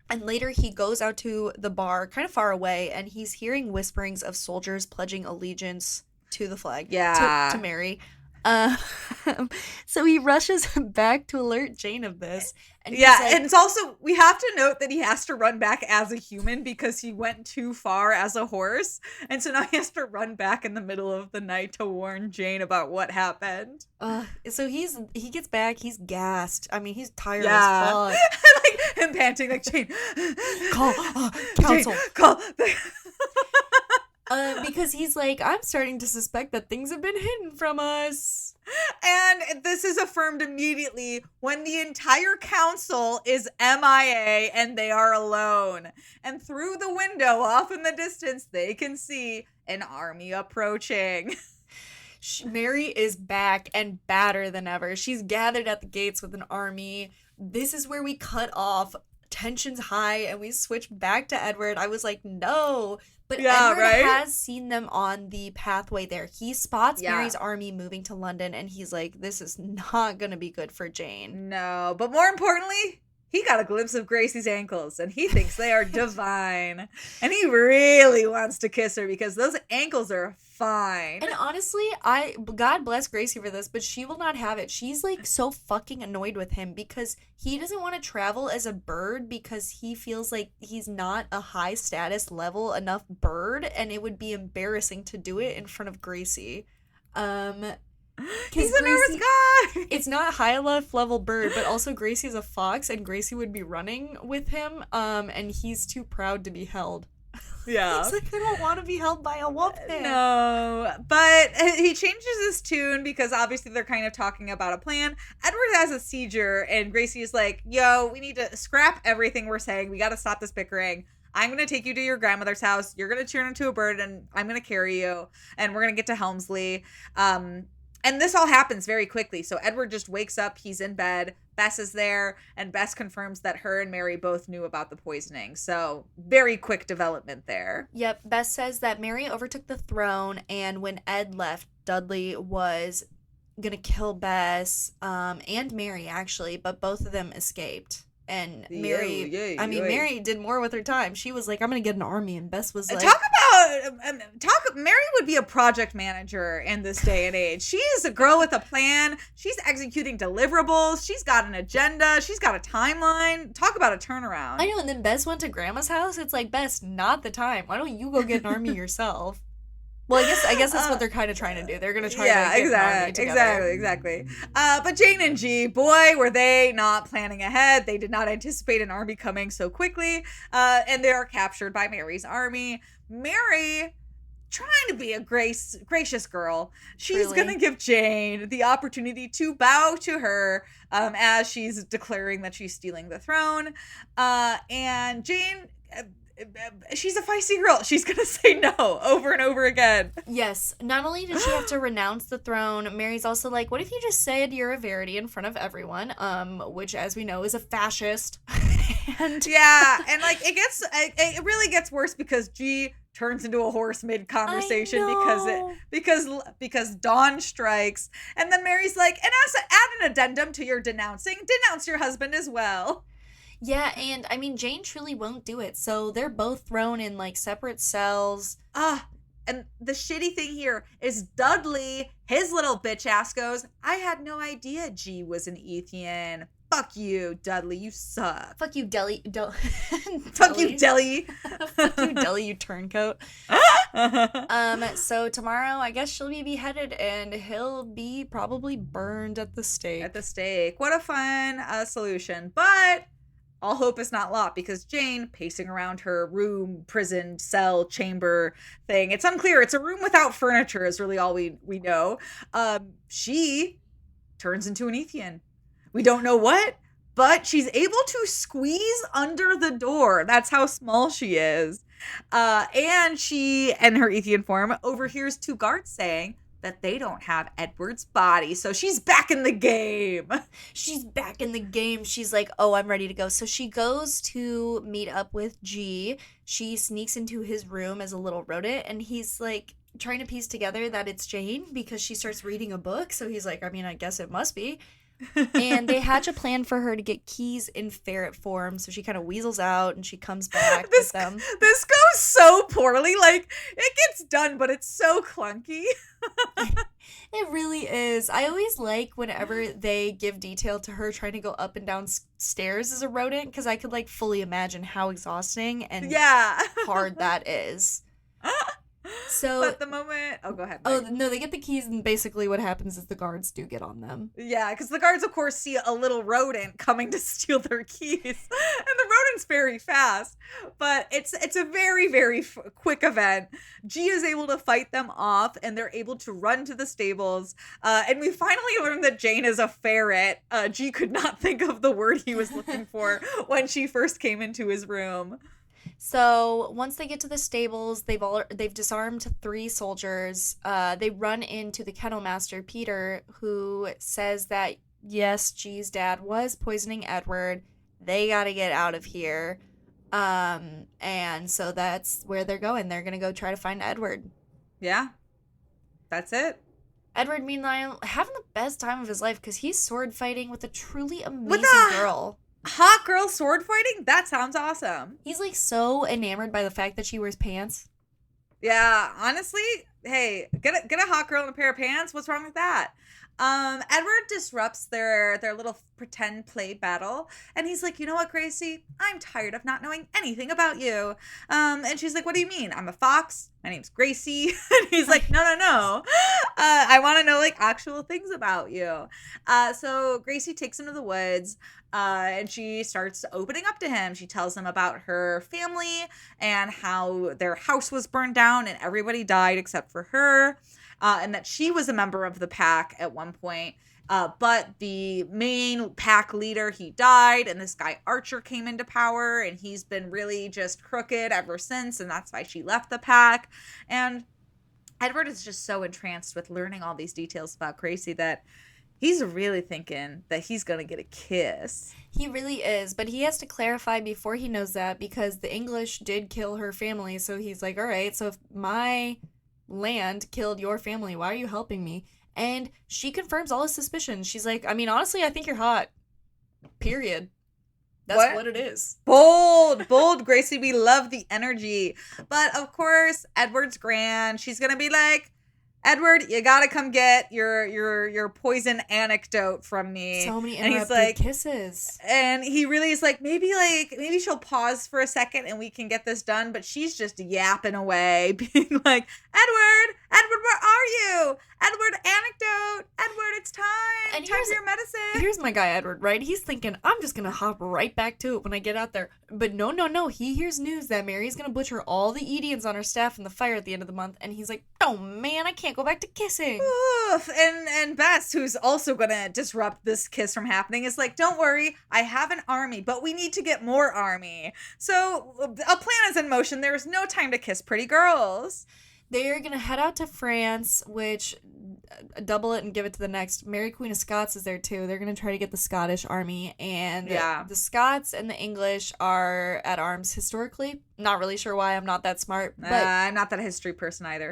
S2: And later he goes out to the bar kind of far away and he's hearing whisperings of soldiers pledging allegiance to the flag.
S1: Yeah.
S2: To Mary. So he rushes back to alert Jane of this. And
S1: yeah, like, and it's also, we have to note that he has to run back as a human because he went too far as a horse. And so now he has to run back in the middle of the night to warn Jane about what happened.
S2: So he gets back, he's gassed. I mean, he's tired as fuck.
S1: Like him panting like, Jane,
S2: call counsel.
S1: Jane, call.
S2: Because he's like, I'm starting to suspect that things have been hidden from us.
S1: And this is affirmed immediately when the entire council is MIA and they are alone. And through the window off in the distance, they can see an army approaching.
S2: Mary is back and badder than ever. She's gathered at the gates with an army. This is where we cut off. Tension's high and we switch back to Edward. I was like, no. But Edward has seen them on the pathway there. He spots Mary's army moving to London and he's like, this is not going to be good for Jane.
S1: No, but more importantly, he got a glimpse of Gracie's ankles and he thinks they are divine. And he really wants to kiss her because those ankles are fine.
S2: And honestly, God bless Gracie for this, but she will not have it. She's like so fucking annoyed with him because he doesn't want to travel as a bird because he feels like he's not a high status level enough bird and it would be embarrassing to do it in front of Gracie.
S1: He's a nervous guy.
S2: It's not a high enough level bird, but also Gracie is a fox and Gracie would be running with him and he's too proud to be held.
S1: Yeah.
S2: He's like, I don't want to be held by a wolf.
S1: No. But he changes his tune because obviously they're kind of talking about a plan. Edward has a seizure and Gracie is like, yo, we need to scrap everything we're saying. We got to stop this bickering. I'm going to take you to your grandmother's house. You're going to turn into a bird and I'm going to carry you. And we're going to get to Helmsley. And this all happens very quickly. So Edward just wakes up. He's in bed. Bess is there. And Bess confirms that her and Mary both knew about the poisoning. So very quick development there.
S2: Yep. Bess says that Mary overtook the throne. And when Ed left, Dudley was going to kill Bess and Mary, actually. But both of them escaped. And Mary, Mary did more with her time. She was like, I'm going to get an army. And Bess was like...
S1: Mary would be a project manager in this day and age. She is a girl with a plan. She's executing deliverables. She's got an agenda. She's got a timeline. Talk about a turnaround.
S2: I know. And then Bess went to Grandma's house. It's like, Bess, not the time. Why don't you go get an army yourself? Well, I guess that's what they're kind of trying to do. They're going to try to get an army together.
S1: Exactly. But Jane and G, boy, were they not planning ahead. They did not anticipate an army coming so quickly. And they are captured by Mary's army. Mary, trying to be a gracious girl, she's going to give Jane the opportunity to bow to her as she's declaring that she's stealing the throne. And Jane she's a feisty girl. She's gonna say no over and over again.
S2: Yes. Not only did she have to renounce the throne, Mary's also like, what if you just said you're a Verity in front of everyone? Which, as we know, is a fascist. And
S1: yeah, and like it really gets worse because G turns into a horse mid conversation because dawn strikes, and then Mary's like, and as add an addendum to your denouncing, denounce your husband as well.
S2: Yeah, and I mean, Jane truly won't do it. So they're both thrown in like separate cells.
S1: And the shitty thing here is Dudley, his little bitch ass goes, I had no idea G was an Ethian. Fuck you, Dudley, you suck.
S2: Fuck you, Deli.
S1: Fuck you, Deli.
S2: Fuck you, Deli, you turncoat. So tomorrow, I guess she'll be beheaded, and he'll be probably burned at the stake.
S1: At the stake. What a fun solution. But all hope is not lost because Jane, pacing around her room, prison, cell, chamber thing, it's unclear. It's a room without furniture is really all we know. She turns into an Ethian. We don't know what, but she's able to squeeze under the door. That's how small she is. And she, in her Ethian form, overhears two guards saying that they don't have Edward's body. So she's back in the game.
S2: She's back in the game. She's like, oh, I'm ready to go. So she goes to meet up with G. She sneaks into his room as a little rodent, and he's like trying to piece together that it's Jane because she starts reading a book. So he's like, I mean, I guess it must be. And they hatch a plan for her to get keys in ferret form, so she kind of weasels out and she comes back with them.
S1: This goes so poorly. Like, it gets done, but it's so clunky.
S2: It really is. I always like whenever they give detail to her trying to go up and down stairs as a rodent, because I could like fully imagine how exhausting and hard that is. So,
S1: but the moment, go ahead.
S2: Meg. Oh no, they get the keys, and basically what happens is the guards do get on them.
S1: Yeah, because the guards, of course, see a little rodent coming to steal their keys, and the rodent's very fast. But it's a very, very quick event. G is able to fight them off, and they're able to run to the stables. And we finally learn that Jane is a ferret. G could not think of the word he was looking for when she first came into his room.
S2: So once they get to the stables, they've disarmed 3 soldiers. They run into the kennel master, Peter, who says that, yes, G's dad was poisoning Edward. They got to get out of here. And so that's where they're going. They're going to go try to find Edward.
S1: Yeah. That's it.
S2: Edward, meanwhile, having the best time of his life because he's sword fighting with a truly amazing girl.
S1: Hot girl sword fighting? That sounds awesome.
S2: He's like so enamored by the fact that she wears pants.
S1: Yeah, honestly, hey, get a hot girl in a pair of pants. What's wrong with that? Edward disrupts their little pretend play battle, and he's like, you know what, Gracie? I'm tired of not knowing anything about you. And she's like, what do you mean? I'm a fox. My name's Gracie. And he's like, no. I want to know like actual things about you. So Gracie takes him to the woods, and she starts opening up to him. She tells him about her family and how their house was burned down and everybody died except for her. And that she was a member of the pack at one point. But the main pack leader, he died, and this guy Archer came into power, and he's been really just crooked ever since, and that's why she left the pack. And Edward is just so entranced with learning all these details about Gracie that he's really thinking that he's going to get a kiss.
S2: He really is, but he has to clarify before he knows that because the English did kill her family, so he's like, all right, so if my land killed your family, why are you helping me? And she confirms all his suspicions. She's like, I mean, honestly, I think you're hot. Period. That's what it is.
S1: Bold, Gracie. We love the energy. But of course, Edward's grand. She's gonna be like, Edward, you gotta come get your poison anecdote from me.
S2: So many interrupted kisses.
S1: And he really is like, maybe she'll pause for a second and we can get this done. But she's just yapping away, being like, Edward, where are you? Edward, anecdote. Edward, it's time. And time for your medicine.
S2: Here's my guy, Edward, right? He's thinking, I'm just gonna hop right back to it when I get out there. But no. He hears news that Mary's gonna butcher all the Edians on her staff in the fire at the end of the month. And he's like, Oh man, I can't go back to kissing.
S1: Oof. And Bess, who's also gonna disrupt this kiss from happening, is like, don't worry, I have an army, but we need to get more army. So a plan is in motion. There is no time to kiss pretty girls.
S2: They're going to head out to France, which, double it and give it to the next. Mary Queen of Scots is there too. They're going to try to get the Scottish army. And the Scots and the English are at arms historically. Not really sure why. I'm not that smart. But
S1: I'm not that history person either.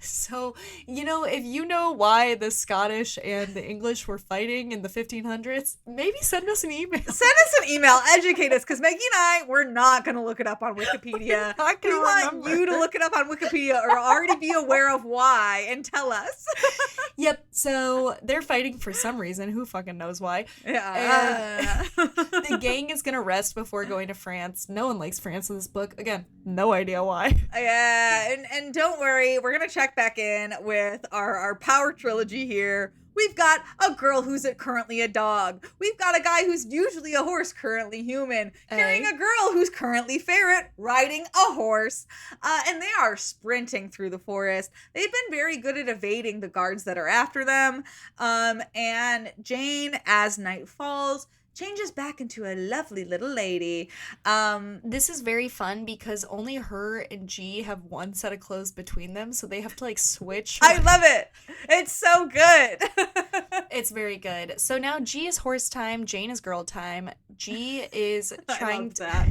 S2: So, if you know why the Scottish and the English were fighting in the 1500s, maybe send us an email.
S1: Send us an email, educate us, because Maggie and I, we're not going to look it up on Wikipedia. We want you to look it up on Wikipedia or already be aware of why and tell us.
S2: Yep, so they're fighting for some reason. Who fucking knows why?
S1: Yeah.
S2: The gang is going to rest before going to France. No one likes France in this book. Again, no idea why.
S1: Yeah, and don't worry, we're going to check back in with our power trilogy here. We've got a girl who's currently a dog. We've got a guy who's usually a horse, currently human, carrying a girl who's currently ferret, riding a horse. And they are sprinting through the forest. They've been very good at evading the guards that are after them. And Jane, as night falls, changes back into a lovely little lady.
S2: This is very fun because only her and G have one set of clothes between them, so they have to switch.
S1: I love it. It's so good.
S2: It's very good. So now G is horse time, Jane is girl time. G is trying
S1: that.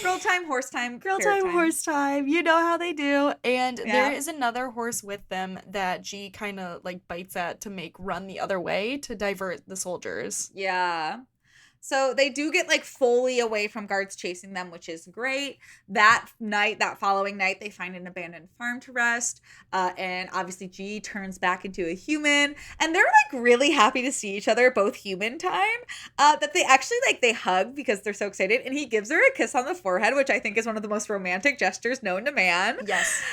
S1: Girl time, horse time,
S2: girl time, horse time. You know how they do. And there is another horse with them that G kind of bites at to make run the other way to divert the soldiers.
S1: Yeah. So they do get fully away from guards chasing them, which is great. That following night, they find an abandoned farm to rest. And obviously G turns back into a human. And they're really happy to see each other, both human time. That they actually they hug because they're so excited. And he gives her a kiss on the forehead, which I think is one of the most romantic gestures known to man.
S2: Yes.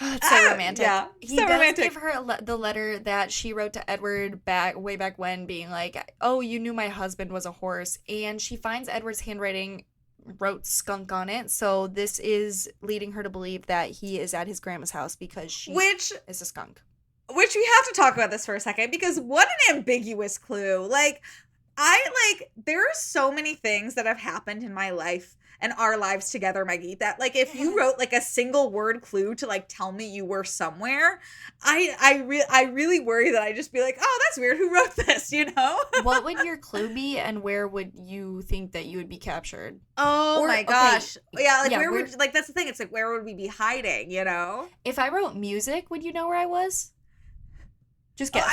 S2: It's so romantic.
S1: Yeah,
S2: he does give her the letter that she wrote to Edward way back when, being like, "Oh, you knew my husband was a horse," and she finds Edward's handwriting wrote skunk on it. So this is leading her to believe that he is at his grandma's house because she is a skunk.
S1: Which we have to talk about this for a second because what an ambiguous clue. There are so many things that have happened in my life and our lives together, Maggie, that if you wrote a single word clue to tell me you were somewhere, I really worry that I just be like, oh, that's weird. Who wrote this?
S2: What would your clue be, and where would you think that you would be captured?
S1: Oh my gosh. Okay. Yeah, where would that's the thing. It's where would we be hiding?
S2: If I wrote music, would you know where I was? Just guess.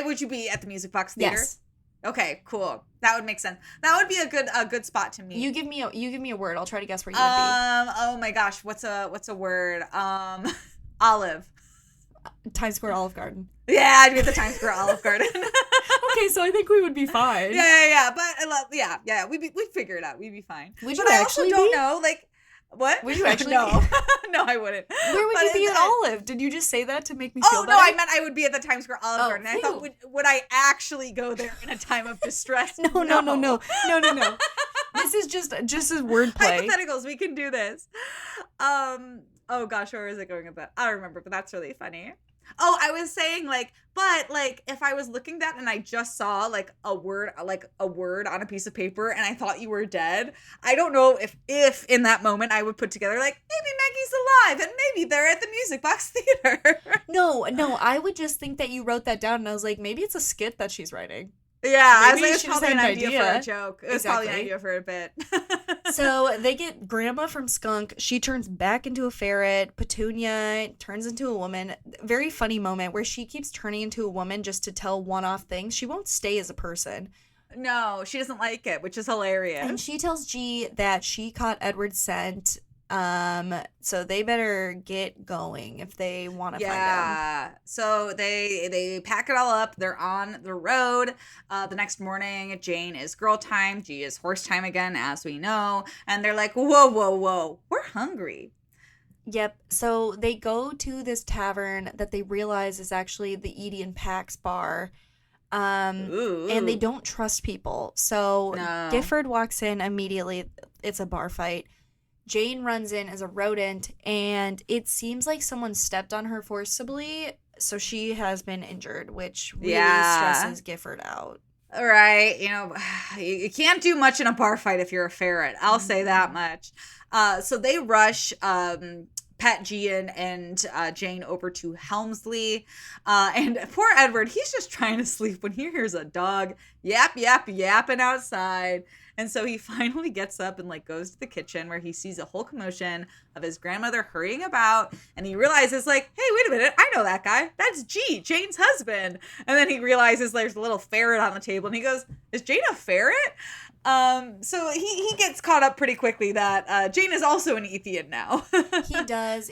S1: Would you be at the Music Box Theater?
S2: Yes.
S1: Okay, cool. That would make sense. That would be a good spot to meet.
S2: You give me a word. I'll try to guess where you would be.
S1: Oh my gosh, what's a word? Olive.
S2: Times Square Olive Garden.
S1: Yeah, I'd be at the Times Square Olive Garden.
S2: Okay, so I think we would be fine.
S1: Yeah. But we'd figure it out. We'd be fine.
S2: Would you actually
S1: I also don't know, what?
S2: Would you actually?
S1: No. No, I wouldn't.
S2: Where would you be at Olive? Did you just say that to make me feel better?
S1: No, I meant I would be at the Times Square Olive Garden. I thought, would I actually go there in a time of distress?
S2: No. This is just as wordplay.
S1: Hypotheticals, we can do this. Oh gosh, where was it going with that? I don't remember, but that's really funny. Oh, I was saying but if I was looking that and I just saw a word on a piece of paper and I thought you were dead, I don't know if in that moment I would put together maybe Maggie's alive and maybe they're at the Music Box Theater.
S2: No, I would just think that you wrote that down and I was like, maybe it's a skit that she's writing.
S1: Yeah, maybe it's probably an idea for a joke. It was probably an idea for a bit.
S2: So they get Grandma from skunk. She turns back into a ferret. Petunia turns into a woman. Very funny moment where she keeps turning into a woman just to tell one-off things. She won't stay as a person.
S1: No, she doesn't like it, which is hilarious.
S2: And she tells G that she caught Edward's scent. So they better get going if they want to find him.
S1: Yeah. So they pack it all up. They're on the road. The next morning, Jane is girl time. G is horse time again, as we know. And they're like, whoa. We're hungry.
S2: Yep. So they go to this tavern that they realize is actually the Edie and Pax bar. And they don't trust people. So Gifford walks in immediately. It's a bar fight. Jane runs in as a rodent, and it seems like someone stepped on her forcibly, so she has been injured, which really
S1: Yeah.
S2: stresses Gifford out.
S1: All right, you can't do much in a bar fight if you're a ferret. I'll say that
S2: Mm-mm.
S1: much. So they rush Pat Gian and Jane over to Helmsley. And poor Edward, he's just trying to sleep when he hears a dog yapping outside. And so he finally gets up and like goes to the kitchen where he sees a whole commotion of his grandmother hurrying about. And he realizes like, hey, wait a minute, I know that guy. That's G, Jane's husband. And then he realizes there's a little ferret on the table and he goes, is Jane a ferret? So he gets caught up pretty quickly that Jane is also an Ethian now.
S2: He does.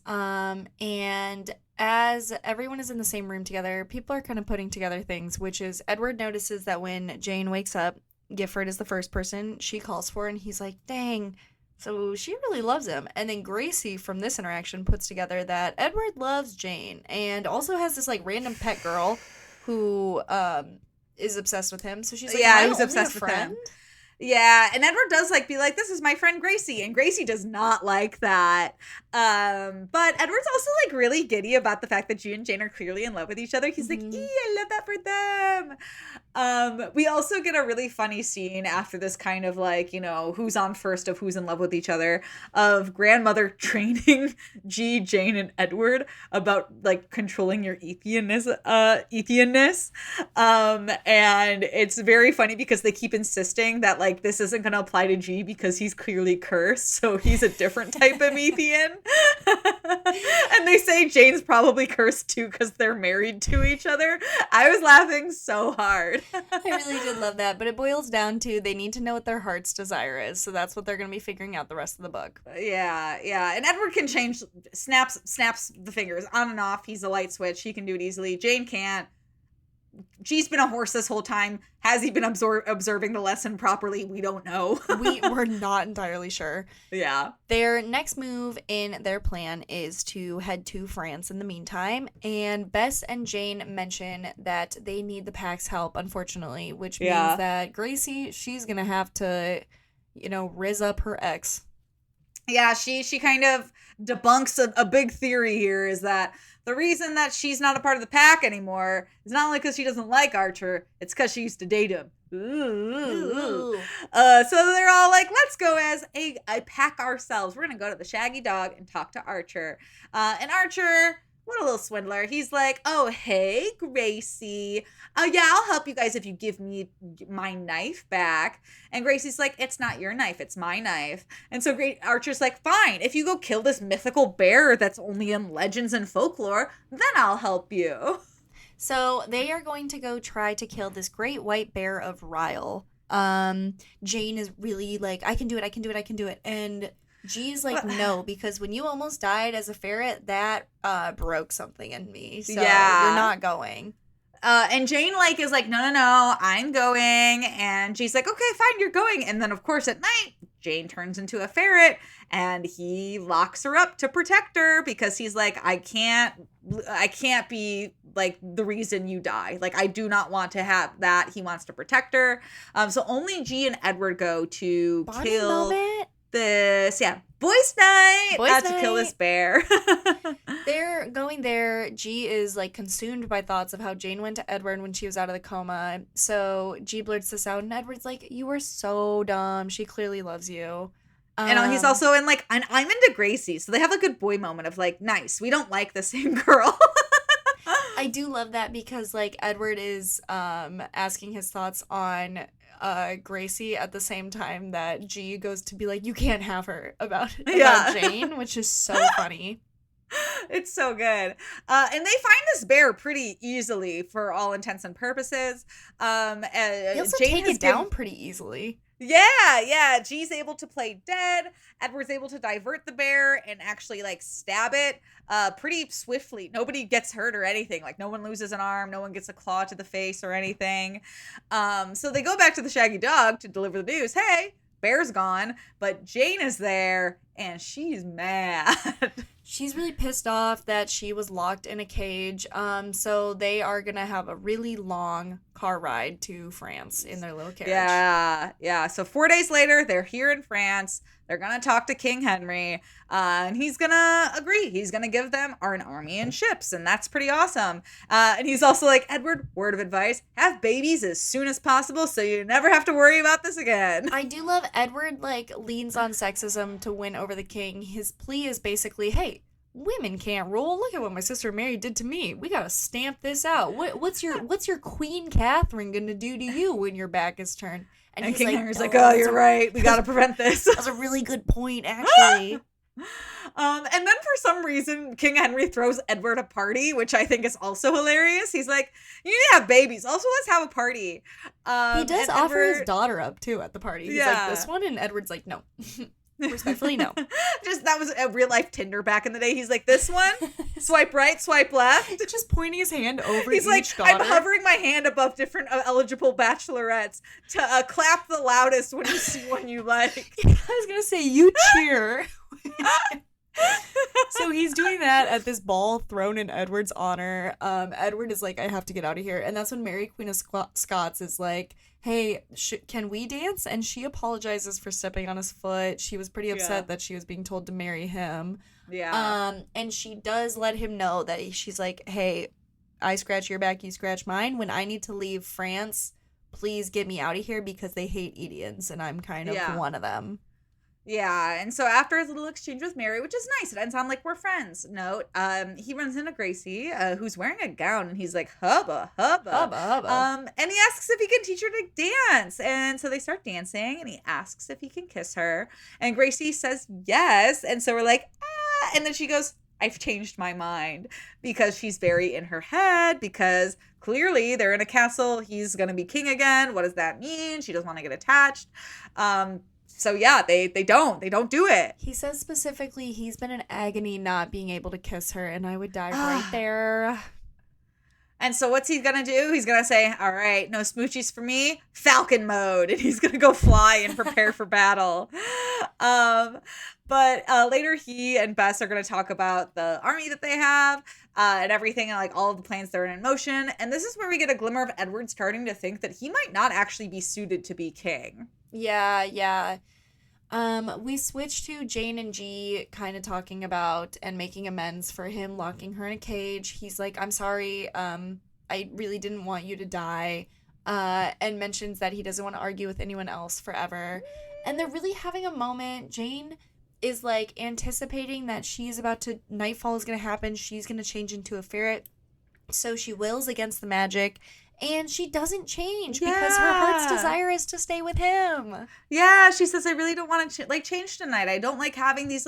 S2: And as everyone is in the same room together, people are kind of putting together things, which is Edward notices that when Jane wakes up, Gifford is the first person she calls for, and he's like, dang, so she really loves him. And then Gracie from this interaction puts together that Edward loves Jane and also has this like random pet girl who is obsessed with him. So she's like, am
S1: Yeah,
S2: I
S1: he's
S2: only a
S1: obsessed with
S2: friend?
S1: him. Yeah, and Edward does like be like, "This is my friend Gracie," and Gracie does not like that. But Edward's also like really giddy about the fact that G and Jane are clearly in love with each other. He's like,
S2: Mm-hmm.
S1: I love that for them." We also get a really funny scene after this kind of like, who's on first of who's in love with each other, of grandmother training G, Jane, and Edward about like controlling your Ethianness. And it's very funny because they keep insisting that like this isn't going to apply to G because he's clearly cursed, so he's a different type of Ethian. And they say Jane's probably cursed too because they're married to each other. I was laughing so hard.
S2: I really did love that, but it boils down to they need to know what their heart's desire is, so that's what they're going to be figuring out the rest of the book.
S1: Yeah. And Edward can change, snaps the fingers on and off. He's a light switch. He can do it easily. Jane can't. G's been a horse this whole time. Has he been observing the lesson properly? We don't know.
S2: We're not entirely sure.
S1: Yeah.
S2: Their next move in their plan is to head to France in the meantime, and Bess and Jane mention that they need the pack's help, unfortunately, which
S1: Yeah.
S2: means that Gracie, she's gonna have to, riz up her ex.
S1: Yeah, she kind of debunks a big theory here, is that the reason that she's not a part of the pack anymore is not only because she doesn't like Archer, it's because she used to date him. Ooh. So they're all like, let's go as a pack ourselves. We're going to go to the Shaggy Dog and talk to Archer. And Archer, what a little swindler. He's like, oh, hey, Gracie. Yeah, I'll help you guys if you give me my knife back. And Gracie's like, it's not your knife, it's my knife. And so Archer's like, fine, if you go kill this mythical bear that's only in legends and folklore, then I'll help you.
S2: So they are going to go try to kill this great white bear of Ryle. Jane is really like, I can do it. And G's like, no, because when you almost died as a ferret, that broke something in me. So
S1: Yeah.
S2: you're not going.
S1: And Jane like is like, no, I'm going. And she's like, okay, fine, you're going. And then of course at night, Jane turns into a ferret and he locks her up to protect her because he's like, I can't be like the reason you die. Like, I do not want to have that. He wants to protect her. So only G and Edward go to
S2: Bonding
S1: kill
S2: moment.
S1: this, boys night, to kill this bear.
S2: They're going there. G is like consumed by thoughts of how Jane went to Edward when she was out of the coma. So G blurts this out, and Edward's like, you were so dumb. She clearly loves you.
S1: And he's also in like, I'm into Gracie. So they have a good boy moment of like, nice, we don't like the same girl.
S2: I do love that because like Edward is asking his thoughts on Gracie at the same time that G goes to be like, you can't have her about Jane, which is so funny.
S1: It's so good. And they find this bear pretty easily for all intents and purposes.
S2: They also
S1: Jane
S2: take it down pretty easily.
S1: Yeah. G's able to play dead. Edward's able to divert the bear and actually like stab it pretty swiftly. Nobody gets hurt or anything. Like no one loses an arm, no one gets a claw to the face or anything. So they go back to the Shaggy Dog to deliver the news. Hey, bear's gone, but Jane is there and she's mad.
S2: She's really pissed off that she was locked in a cage. So they are gonna have a really long car ride to France in their little carriage.
S1: Yeah, yeah. So 4 days later, they're here in France. They're gonna talk to King Henry, and he's gonna agree. He's gonna give them an army and ships, and that's pretty awesome. And he's also like, Edward, word of advice: have babies as soon as possible, so you never have to worry about this again.
S2: I do love Edward, like, leans on sexism to win over the king. His plea is basically, hey, women can't rule. Look at what my sister Mary did to me. We gotta stamp this out. What's your Queen Catherine gonna do to you when your back is turned?
S1: And King Henry's like, oh, you're right. We gotta prevent this.
S2: That's a really good point, actually.
S1: And then for some reason, King Henry throws Edward a party, which I think is also hilarious. He's like, you need to have babies. Also, let's have a party.
S2: He does offer his daughter up, too, at the party. He's like, this one? And Edward's like, no. Respectfully, no.
S1: Just that was a real life Tinder back in the day. He's like, this one, swipe right, swipe left.
S2: Just pointing his hand over
S1: He's
S2: each
S1: like,
S2: daughter.
S1: I'm hovering my hand above different eligible bachelorettes to clap the loudest when you see one you like.
S2: I was gonna say, you cheer. So he's doing that at this ball thrown in Edward's honor. Edward is like, I have to get out of here. And that's when Mary, Queen of Scots is like, hey, can we dance? And she apologizes for stepping on his foot. She was pretty upset that she was being told to marry him.
S1: Yeah.
S2: And she does let him know that she's like, hey, I scratch your back, you scratch mine. When I need to leave France, please get me out of here because they hate Edians and I'm kind of one of them.
S1: Yeah, and so after his little exchange with Mary, which is nice, it ends on like we're friends note, he runs into Gracie, who's wearing a gown, and he's like, hubba, hubba.
S2: Hubba, hubba.
S1: And he asks if he can teach her to dance. And so they start dancing, and he asks if he can kiss her. And Gracie says yes, and so we're like, ah, and then she goes, I've changed my mind, because she's very in her head, because clearly they're in a castle, he's gonna be king again, what does that mean? She doesn't want to get attached. So yeah, they don't do it.
S2: He says specifically he's been in agony not being able to kiss her, and I would die right there.
S1: And so what's he gonna do? He's gonna say, all right, no smoochies for me, Falcon mode, and he's gonna go fly and prepare for battle. But later he and Bess are gonna talk about the army that they have and everything, and like all of the plans that are in motion. And this is where we get a glimmer of Edward starting to think that he might not actually be suited to be king.
S2: Yeah. We switch to Jane and G kind of talking about and making amends for him locking her in a cage. He's like, I'm sorry, I really didn't want you to die, and mentions that he doesn't want to argue with anyone else forever. And they're really having a moment. Jane is like anticipating that nightfall is going to happen. She's going to change into a ferret. So she wills against the magic. And she doesn't change because her heart's desire is to stay with him.
S1: Yeah, she says, I really don't want to change tonight. I don't like having these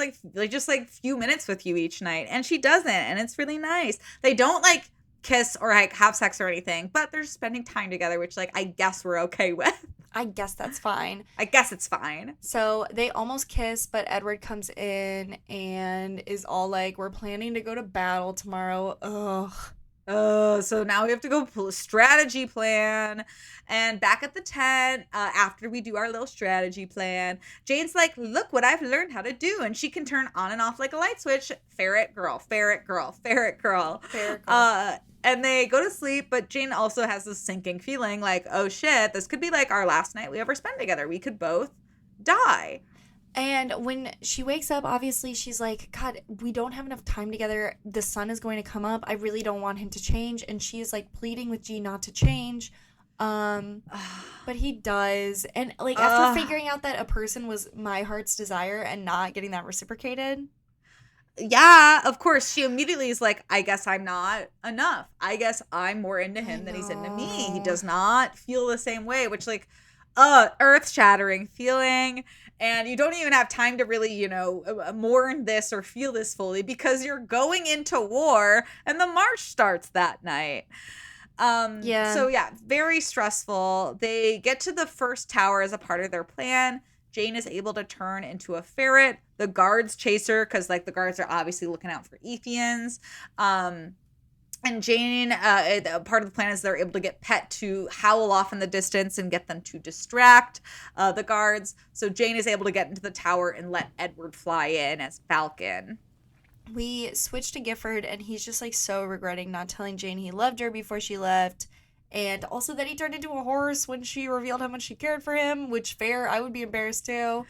S1: just few minutes with you each night. And she doesn't, and it's really nice. They don't kiss or have sex or anything, but they're spending time together, which I guess we're okay with.
S2: I guess that's fine.
S1: I guess it's fine.
S2: So they almost kiss, but Edward comes in and is all like, we're planning to go to battle tomorrow. Ugh.
S1: So now we have to go strategy plan. And back at the tent, after we do our little strategy plan, Jane's like, look what I've learned how to do. And she can turn on and off like a light switch. Ferret girl, ferret girl, ferret girl.
S2: Ferret girl.
S1: And they go to sleep, but Jane also has this sinking feeling like, oh shit, this could be like our last night we ever spend together. We could both die.
S2: And when she wakes up, obviously, she's like, God, we don't have enough time together. The sun is going to come up. I really don't want him to change. And she is pleading with G not to change. But he does. And after figuring out that a person was my heart's desire and not getting that reciprocated.
S1: Yeah, of course. She immediately is like, I guess I'm not enough. I guess I'm more into him than he's into me. He does not feel the same way, which earth-shattering feeling. And you don't even have time to really, mourn this or feel this fully because you're going into war and the march starts that night. So yeah, very stressful. They get to the first tower as a part of their plan. Jane is able to turn into a ferret. The guards chase her because the guards are obviously looking out for Ethians. And Jane, part of the plan is they're able to get Pet to howl off in the distance and get them to distract the guards. So Jane is able to get into the tower and let Edward fly in as Falcon.
S2: we switch to Gifford, and he's just like so regretting not telling Jane he loved her before she left. And also that he turned into a horse when she revealed how much she cared for him, which fair, I would be embarrassed too.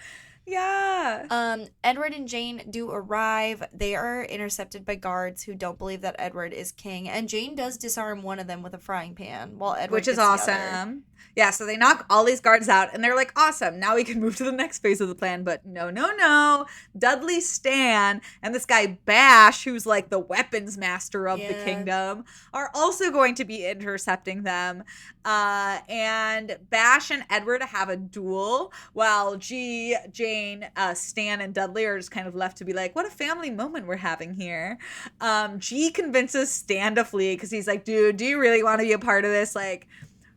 S1: Yeah.
S2: Edward and Jane do arrive. They are intercepted by guards who don't believe that Edward is king, and Jane does disarm one of them with a frying pan while Edward
S1: Which is
S2: gets the other.
S1: awesome. Yeah, so they knock all these guards out and they're like, awesome, now we can move to the next phase of the plan. But no, no, no. Dudley Stan and this guy Bash, who's like the weapons master of the kingdom, are also going to be intercepting them. And Bash and Edward have a duel while Jane, Stan, and Dudley are just kind of left to be like, what a family moment we're having here. G convinces Stan to flee because he's like, dude, do you really want to be a part of this? Like,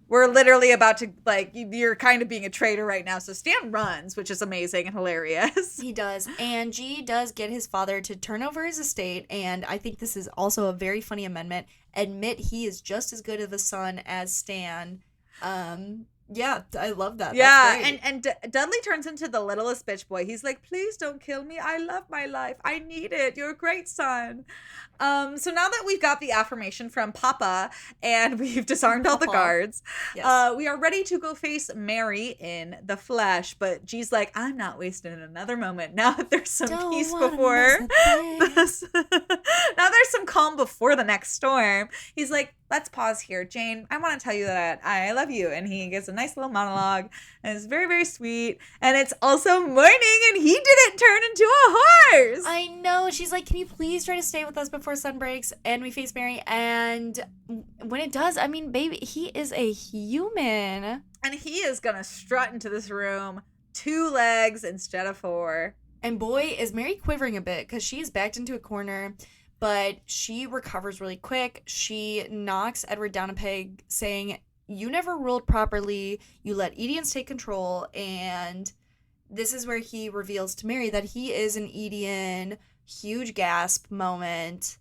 S1: we're literally about to, like, you're kind of being a traitor right now. So Stan runs, which is amazing and hilarious.
S2: He does. And G does get his father to turn over his estate. And I think this is also a very funny amendment. Admit he is just as good of a son as Stan. Yeah, I love that.
S1: Yeah, and Dudley turns into the littlest bitch boy. He's like, please don't kill me. I love my life. I need it. You're a great son. So now that we've got the affirmation from Papa and we've disarmed all the guards, yes. We are ready to go face Mary in the flesh. But G's like, I'm not wasting another moment. Now that there's some peace before this, now there's some calm before the next storm. He's like, let's pause here. Jane, I want to tell you that I love you. And he gives a nice little monologue. And it's very, very sweet. And it's also morning and he didn't turn into a horse.
S2: I know. She's like, can you please try to stay with us before sun breaks? And we face Mary. And when it does, I mean, baby, he is a human.
S1: And he is going to strut into this room 2 legs instead of 4.
S2: And boy, is Mary quivering a bit because she's backed into a corner. But she recovers really quick. She knocks Edward down a peg, saying, you never ruled properly. You let Edians take control. And this is where he reveals to Mary that he is an Edian. Huge gasp moment.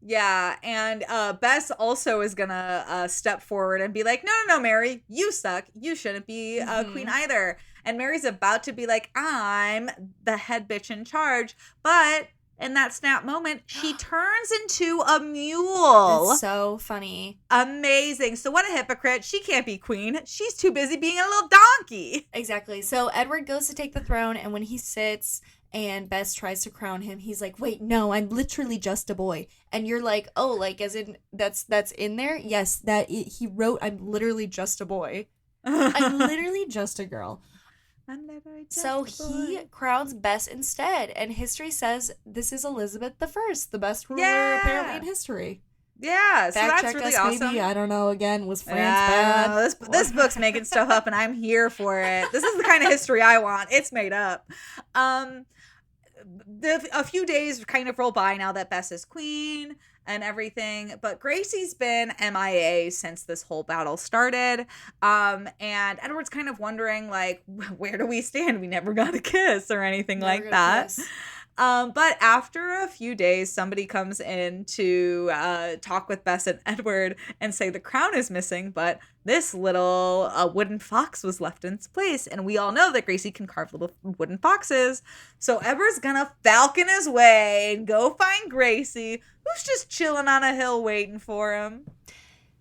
S1: Yeah, and Bess also is going to step forward and be like, no, Mary, you suck. You shouldn't be queen either. And Mary's about to be like, I'm the head bitch in charge. But in that snap moment, she turns into a mule.
S2: It's so funny.
S1: Amazing. So what a hypocrite. She can't be queen. She's too busy being a little donkey.
S2: Exactly. So Edward goes to take the throne, and when he sits and Bess tries to crown him, he's like, wait, no, I'm literally just a boy. And you're like, oh, like as in that's in there? Yes, he wrote, I'm literally just a boy. I'm literally just a girl. So he crowns Bess instead, and history says this is Elizabeth I, the best ruler apparently in history.
S1: Yeah, so that's really awesome.
S2: Maybe, I don't know, again, was France bad?
S1: This book's making stuff up, and I'm here for it. This is the kind of history I want. It's made up. A few days kind of roll by now that Bess is queen and everything, but Gracie's been MIA since this whole battle started, and Edward's kind of wondering, like, where do we stand? We never got a kiss or anything like that. But after a few days, somebody comes in to talk with Bess and Edward and say the crown is missing, but this little wooden fox was left in its place. And we all know that Gracie can carve little wooden foxes. So Edward's gonna falcon his way and go find Gracie, who's just chilling on a hill waiting for him.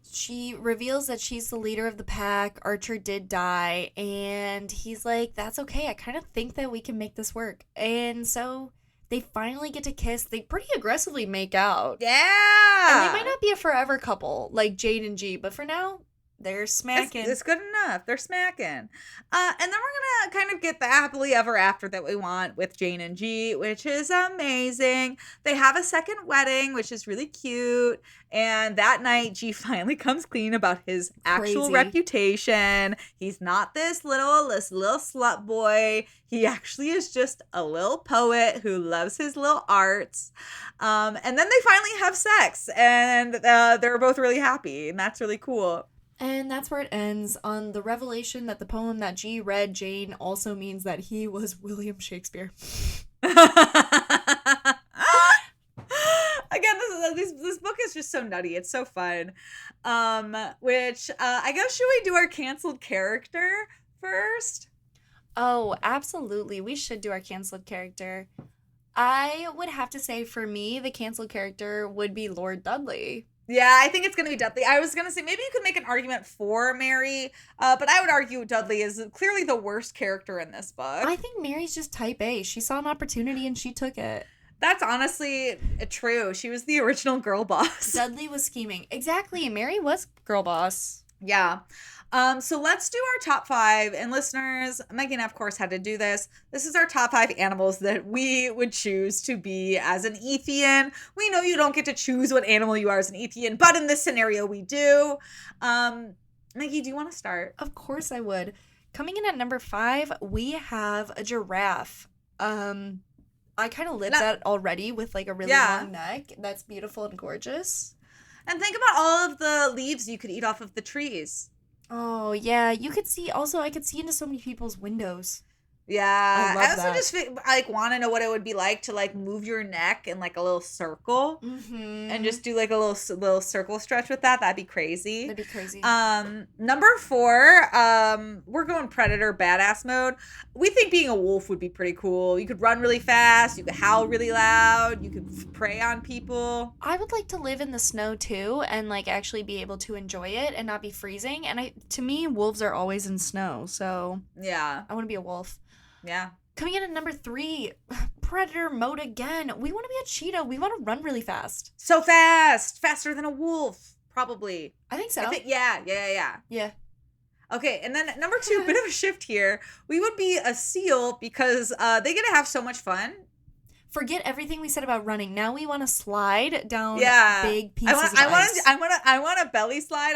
S2: She reveals that she's the leader of the pack. Archer did die. And he's like, that's okay. I kind of think that we can make this work. And so they finally get to kiss. They pretty aggressively make out.
S1: Yeah.
S2: And they might not be a forever couple like Jane and G, but for now, they're smacking.
S1: It's good enough. They're smacking. And then we're going to kind of get the happily ever after that we want with Jane and G, which is amazing. They have a second wedding, which is really cute. And that night, G finally comes clean about his actual reputation. He's not this little slut boy. He actually is just a little poet who loves his little arts. And then they finally have sex. And they're both really happy. And that's really cool.
S2: And that's where it ends on the revelation that the poem that G read Jane also means that he was William Shakespeare.
S1: Again, this book is just so nutty. It's so fun. Which I guess, should we do our canceled character first?
S2: Oh, absolutely. We should do our canceled character. I would have to say for me, the canceled character would be Lord Dudley.
S1: Yeah, I think it's going to be Dudley. I was going to say maybe you could make an argument for Mary, but I would argue Dudley is clearly the worst character in this book.
S2: I think Mary's just type A. She saw an opportunity and she took it.
S1: That's honestly true. She was the original girl boss.
S2: Dudley was scheming. Exactly. Mary was girl boss.
S1: Yeah. So let's do our top 5. And listeners, Megan, of course, had to do this. This is our top 5 animals that we would choose to be as an Ethian. We know you don't get to choose what animal you are as an Ethian, but in this scenario, we do. Maggie, do you want to start?
S2: Of course I would. Coming in at number 5, we have a giraffe. I kind of lived that already with like a really long neck. That's beautiful and gorgeous.
S1: And think about all of the leaves you could eat off of the trees.
S2: Oh, yeah. You could see, also, I could see into so many people's windows.
S1: Yeah. I also
S2: that.
S1: just like want to know what it would be like to like move your neck in like a little circle and just do like a little circle stretch with that. That'd be crazy.
S2: That'd be crazy.
S1: Number 4, we're going predator badass mode. We think being a wolf would be pretty cool. You could run really fast. You could howl really loud. You could prey on people.
S2: I would like to live in the snow too and like actually be able to enjoy it and not be freezing. And to me, wolves are always in snow. So
S1: yeah,
S2: I want to be a wolf.
S1: Yeah.
S2: Coming in at number 3, predator mode again. We want to be a cheetah. We want to run really fast.
S1: So fast. Faster than a wolf, probably.
S2: I think so.
S1: Yeah. Okay, and then number 2, bit of a shift here. We would be a seal because they get to have so much fun.
S2: Forget everything we said about running. Now we want to slide down big pieces of ice.
S1: I want a belly slide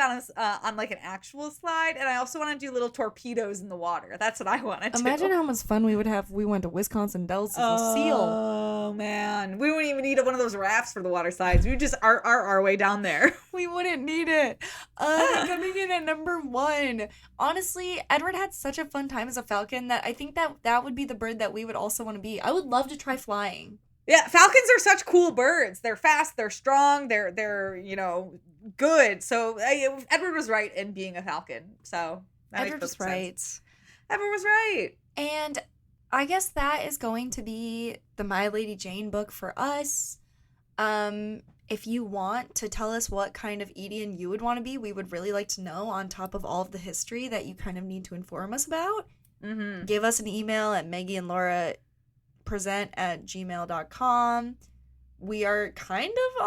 S1: on like an actual slide, and I also want to do little torpedoes in the water. That's what I want to do.
S2: Imagine how much fun we would have if we went to Wisconsin Dells as a seal.
S1: Oh man, we wouldn't even need one of those rafts for the water slides. We would just art our way down there.
S2: We wouldn't need it. Coming in at number 1. Honestly, Edward had such a fun time as a falcon that I think that would be the bird that we would also want to be. I would love to try flying.
S1: Yeah, falcons are such cool birds. They're fast, they're strong, they're good. So Edward was right in being a falcon. So
S2: Edward was right.
S1: Edward was right.
S2: And I guess that is going to be the My Lady Jane book for us. If you want to tell us what kind of Edian you would want to be, we would really like to know on top of all of the history that you kind of need to inform us about. Mm-hmm. Give us an email at maggieandlaura@gmail.com. We are kind of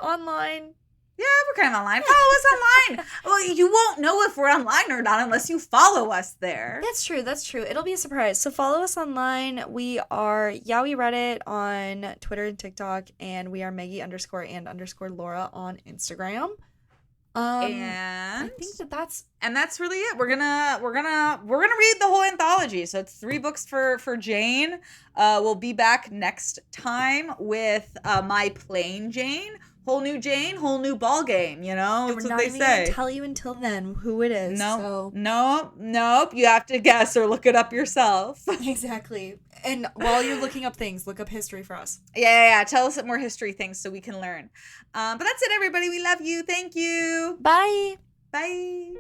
S2: online.
S1: Yeah, we're kind of online. Follow us online. Well, you won't know if we're online or not unless you follow us there.
S2: That's true. It'll be a surprise. So follow us online. We are Yowie Reddit on Twitter and TikTok, and we are Maggie_and_Laura on Instagram.
S1: And
S2: I think that's
S1: really it. We're gonna read the whole anthology. So it's 3 books for Jane. We'll be back next time with My Plain Jane. Whole new Jane, whole new ball game, you know? That's what they say.
S2: We're not even gonna tell you until then who it is.
S1: Nope. You have to guess or look it up yourself.
S2: Exactly. And while you're looking up things, look up history for us.
S1: Yeah. Tell us more history things so we can learn. But that's it, everybody. We love you. Thank you.
S2: Bye.
S1: Bye.